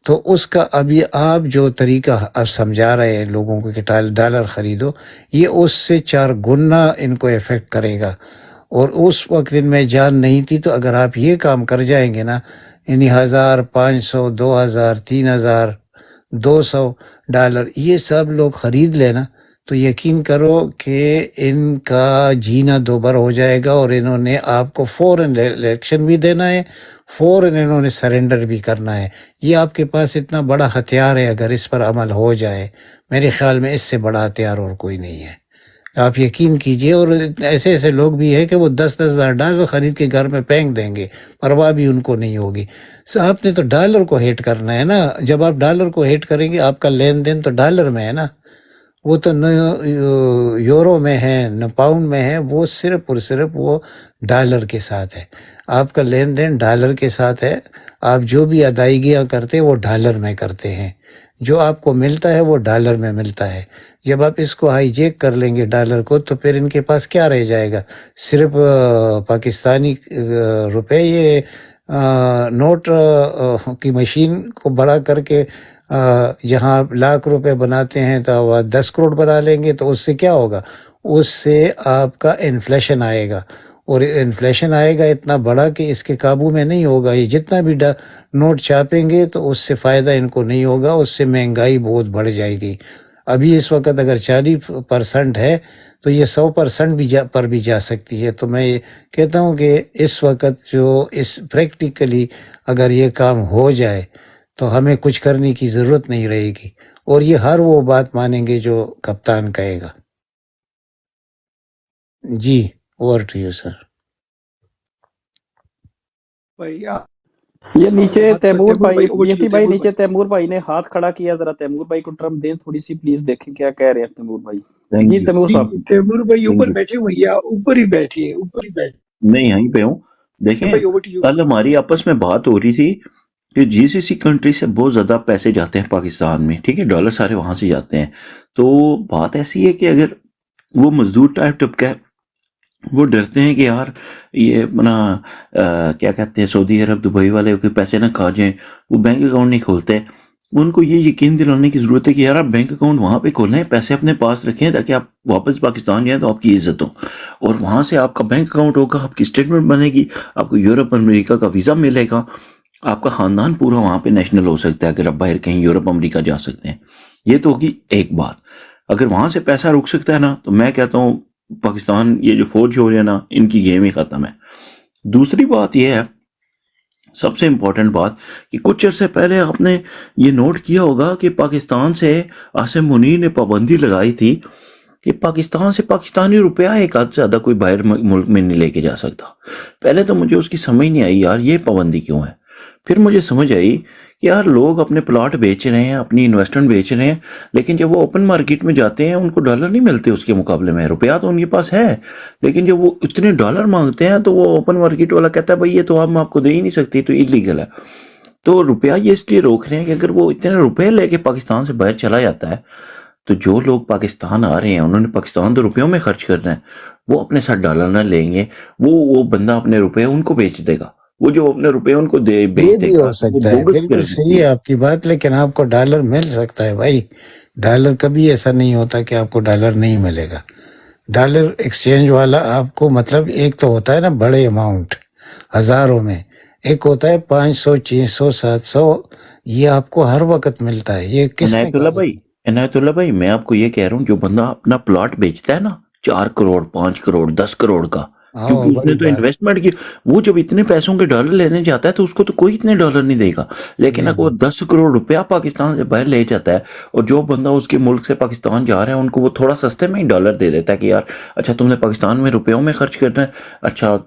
تو اس کا ابھی آپ جو طریقہ اب سمجھا رہے ہیں لوگوں کو کہ ڈالر خریدو، یہ اس سے 4 گنا ان کو افیکٹ کرے گا، اور اس وقت ان میں جان نہیں تھی۔ تو اگر آپ یہ کام کر جائیں گے نا، یعنی 1000 500 2000 3000 200 ڈالر یہ سب لوگ خرید لینا، تو یقین کرو کہ ان کا جینا دوبارہ ہو جائے گا، اور انہوں نے آپ کو فوراً الیکشن بھی دینا ہے، فوراً انہوں نے سرنڈر بھی کرنا ہے۔ یہ آپ کے پاس اتنا بڑا ہتھیار ہے، اگر اس پر عمل ہو جائے، میرے خیال میں اس سے بڑا ہتھیار اور کوئی نہیں ہے، آپ یقین کیجئے۔ اور ایسے ایسے لوگ بھی ہیں کہ وہ 10-10 ہزار ڈالر خرید کے گھر میں پھینک دیں گے، پرواہ بھی ان کو نہیں ہوگی۔ آپ نے تو ڈالر کو ہیٹ کرنا ہے نا، جب آپ ڈالر کو ہیٹ کریں گے، آپ کا لین دین تو ڈالر میں ہے نا، وہ تو نہ یورو میں ہے نہ پاؤنڈ میں ہے، وہ صرف اور صرف وہ ڈالر کے ساتھ ہے، آپ کا لین دین ڈالر کے ساتھ ہے، آپ جو بھی ادائیگیاں کرتے وہ ڈالر میں کرتے ہیں، جو آپ کو ملتا ہے وہ ڈالر میں ملتا ہے. جب آپ اس کو ہائی جیک کر لیں گے ڈالر کو تو پھر ان کے پاس کیا رہ جائے گا؟ صرف پاکستانی روپے. یہ نوٹ کی مشین کو بڑا کر کے جہاں آپ لاکھ روپے بناتے ہیں تو آپ 10 کروڑ بنا لیں گے. تو اس سے کیا ہوگا؟ اس سے آپ کا انفلیشن آئے گا، اور انفلیشن آئے گا اتنا بڑا کہ اس کے قابو میں نہیں ہوگا. یہ جتنا بھی نوٹ چھاپیں گے تو اس سے فائدہ ان کو نہیں ہوگا، اس سے مہنگائی بہت بڑھ جائے گی. ابھی اس وقت اگر 40% ہے تو یہ 100% پر بھی جا سکتی ہے. تو میں یہ کہتا ہوں کہ اس وقت جو اس پریکٹیکلی اگر یہ کام ہو جائے تو ہمیں کچھ کرنے کی ضرورت نہیں رہے گی، اور یہ ہر وہ بات مانیں گے جو کپتان کہے گا. جی اوور ٹو یو سر. بھائی یہ نیچے بات کر تیمور تیمور بھائی، بھائی اوور ٹو مفتی یو بھائی، تیمور نیچے تیمور بھائی نے ہاتھ کھڑا کیا. ذرا تیمور بھائی کو ٹرم دیں تھوڑی سی پلیز، دیکھیں کیا کہہ رہے ہیں تیمور بھائی. تھینک جی یو تیمور صاحب. بھائی تیمور بھائی تھینک اوپر یو. بیٹھے ہوئے یا اوپر ہی بیٹھیے، اوپر ہی بیٹھے. میں یہیں پہ ہوں. دیکھیں بھائی اوور ٹو یو. کل ہماری آپس میں بات ہو رہی تھی کہ جی سی سی کنٹری سے بہت زیادہ پیسے جاتے ہیں پاکستان میں، ٹھیک ہے، ڈالر سارے وہاں سے جاتے ہیں. تو بات ایسی ہے کہ اگر وہ مزدور ٹائپ طبقہ ہے وہ ڈرتے ہیں کہ یار یہ اپنا کیا کہتے ہیں سعودی عرب دبئی والے کے پیسے نہ کھا جائیں، وہ بینک اکاؤنٹ نہیں کھولتے. ان کو یہ یقین دلانے کی ضرورت ہے کہ یار آپ بینک اکاؤنٹ وہاں پہ کھولیں، پیسے اپنے پاس رکھیں تاکہ آپ واپس پاکستان جائیں تو آپ کی عزت ہو، اور وہاں سے آپ کا بینک اکاؤنٹ ہوگا، آپ کی اسٹیٹمنٹ بنے گی، آپ کو یورپ امریکہ کا ویزا ملے گا، آپ کا خاندان پورا وہاں پہ نیشنل ہو سکتا ہے اگر آپ باہر کہیں یورپ امریکہ جا سکتے ہیں. یہ تو ہوگی ایک بات. اگر وہاں سے پیسہ رک سکتا ہے نا تو میں کہتا ہوں پاکستان یہ جو فوج ہو رہی ہے نا ان کی گیم ہی ختم ہے. دوسری بات یہ ہے، سب سے امپورٹنٹ بات، کہ کچھ عرصے پہلے آپ نے یہ نوٹ کیا ہوگا کہ پاکستان سے عاصم منیر نے پابندی لگائی تھی کہ پاکستان سے پاکستانی روپیہ ایک حد سے زیادہ کوئی باہر ملک میں نہیں لے کے جا سکتا. پہلے تو مجھے اس کی سمجھ نہیں آئی یار یہ پابندی کیوں ہے. پھر مجھے سمجھ آئی کہ یار لوگ اپنے پلاٹ بیچ رہے ہیں، اپنی انویسٹمنٹ بیچ رہے ہیں، لیکن جب وہ اوپن مارکیٹ میں جاتے ہیں ان کو ڈالر نہیں ملتے اس کے مقابلے میں. روپیہ تو ان کے پاس ہے لیکن جب وہ اتنے ڈالر مانگتے ہیں تو وہ اوپن مارکیٹ والا کہتا ہے بھائی یہ تو آپ کو دے ہی نہیں سکتی، تو ایلیگل ہے. تو روپیہ یہ اس لیے روک رہے ہیں کہ اگر وہ اتنے روپے لے کے پاکستان سے باہر چلا جاتا ہے تو جو لوگ پاکستان آ رہے ہیں انہوں نے پاکستان تو روپیوں میں خرچ کرنا ہے، وہ اپنے ساتھ ڈالر نہ لیں گے، وہ بندہ اپنے روپے ان کو بیچ دے گا، وہ جو اپنے روپے ان کو یہ بیچ دے بھی گا ہو وہ سکتا ہے، بوگس بالکل کرنسی صحیح ہے ہے. آپ کی بات، لیکن آپ کو ڈالر مل سکتا ہے بھائی. ڈالر کبھی ایسا نہیں ہوتا کہ آپ کو ڈالر نہیں ملے گا. ڈالر ایکسچینج والا آپ کو مطلب ایک تو ہوتا ہے نا بڑے اماؤنٹ ہزاروں میں، ایک ہوتا ہے 500 600 700، یہ آپ کو ہر وقت ملتا ہے. یہ کس نے کہا؟ عنایت اللہ بھائی میں آپ کو یہ کہہ رہا ہوں جو بندہ اپنا پلاٹ بیچتا ہے نا 4 کروڑ 5 کروڑ 10 کروڑ کا، کیونکہ اس نے بڑی تو بات. انویسٹمنٹ کی، وہ جب اتنے پیسوں کے ڈالر لینے جاتا ہے تو اس کو تو کوئی اتنے ڈالر نہیں دے گا. لیکن اگر وہ 10 کروڑ روپیہ پاکستان سے باہر لے جاتا ہے اور جو بندہ اس کے ملک سے پاکستان جا رہا ہے ان کو وہ تھوڑا سستے میں ہی ڈالر دے دیتا ہے کہ یار اچھا تم نے پاکستان میں روپیوں میں خرچ کرنا ہے، اچھا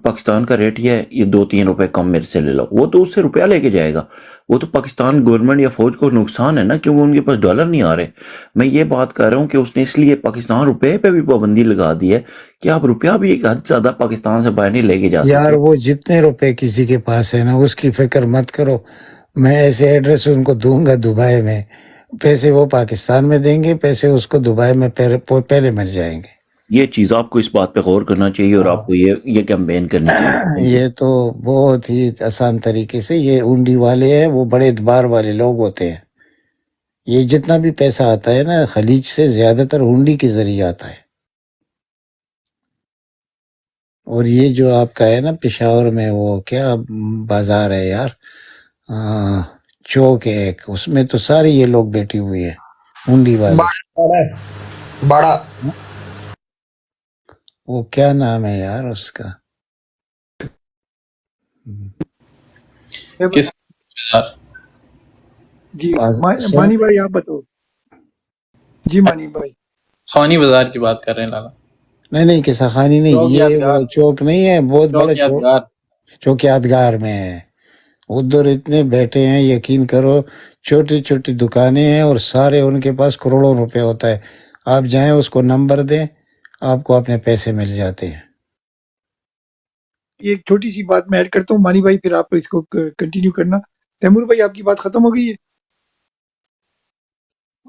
پاکستان کا ریٹ یہ ہے، یہ 2-3 روپے کم میرے سے لے لو، وہ تو اس سے روپیہ لے کے جائے گا. وہ تو پاکستان گورنمنٹ یا فوج کو نقصان ہے نا کیونکہ ان کے پاس ڈالر نہیں آ رہے. میں یہ بات کر رہا ہوں کہ اس نے اس لیے پاکستان روپے پہ بھی پابندی لگا دی ہے کہ آپ روپیہ بھی ایک حد زیادہ پاکستان سے باہر نہیں لے کے جا یار سکتے. وہ جتنے روپے کسی کے پاس ہے نا اس کی فکر مت کرو. میں ایسے ایڈریس ان کو دوں گا دبئی میں، پیسے وہ پاکستان میں دیں گے، پیسے اس کو دبئی میں پہلے مل جائیں گے. یہ چیز آپ کو اس بات پہ غور کرنا چاہیے اور آپ کو یہ کیمپین کرنی چاہیے. یہ تو بہت ہی آسان طریقے سے، یہ ہنڈی والے ہیں، وہ بڑے اعتبار والے لوگ ہوتے ہیں. یہ جتنا بھی پیسہ آتا ہے نا خلیج سے زیادہ تر ہنڈی کے ذریعے آتا ہے. اور یہ جو آپ کا ہے نا پشاور میں وہ کیا بازار ہے یار، چوک ہے ایک، اس میں تو سارے یہ لوگ بیٹھے ہوئے ہیں ہنڈی والے. بڑا وہ کیا نام ہے یار اس کا؟ کس جی مانی بھائی آپ بتاؤ. جی مانی بھائی خانی بازار کی بات کر رہے ہیں لالا. نہیں قصہ خانی نہیں، چوک یہ یادگار، وہ چوک نہیں ہے، بہت بڑا چوک یادگار. چوک یادگار میں ہے. ادھر اتنے بیٹھے ہیں، یقین کرو چھوٹی چھوٹی دکانیں ہیں اور سارے ان کے پاس کروڑوں روپے ہوتا ہے. آپ جائیں اس کو نمبر دیں، آپ کو اپنے پیسے مل جاتے ہیں. یہ ایک چھوٹی سی بات میں ایڈ کرتا ہوں مانی بھائی، پھر آپ اس کو کنٹینیو کرنا. تیمور بھائی آپ کی بات ختم ہو گئی ہے؟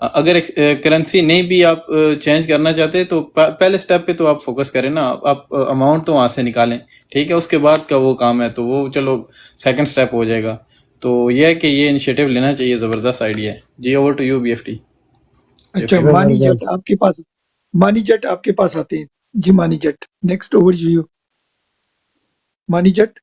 اگر کرنسی نہیں بھی آپ چینج کرنا چاہتے تو پہلے سٹیپ پہ تو آپ فوکس کریں نا, آپ اماؤنٹ تو وہاں سے نکالیں, ٹھیک ہے, اس کے بعد کا وہ کام ہے تو وہ چلو سیکنڈ سٹیپ ہو جائے گا. تو یہ ہے کہ یہ انیشیٹو لینا چاہیے, زبردست آئیڈیا ہے جی. Over to U B F T. اچھا مانی جٹ آپ کے پاس, مانی جٹ آپ کے پاس آتے ہیں جی. مانی جٹ نیکسٹ اوور یو. مانی جٹ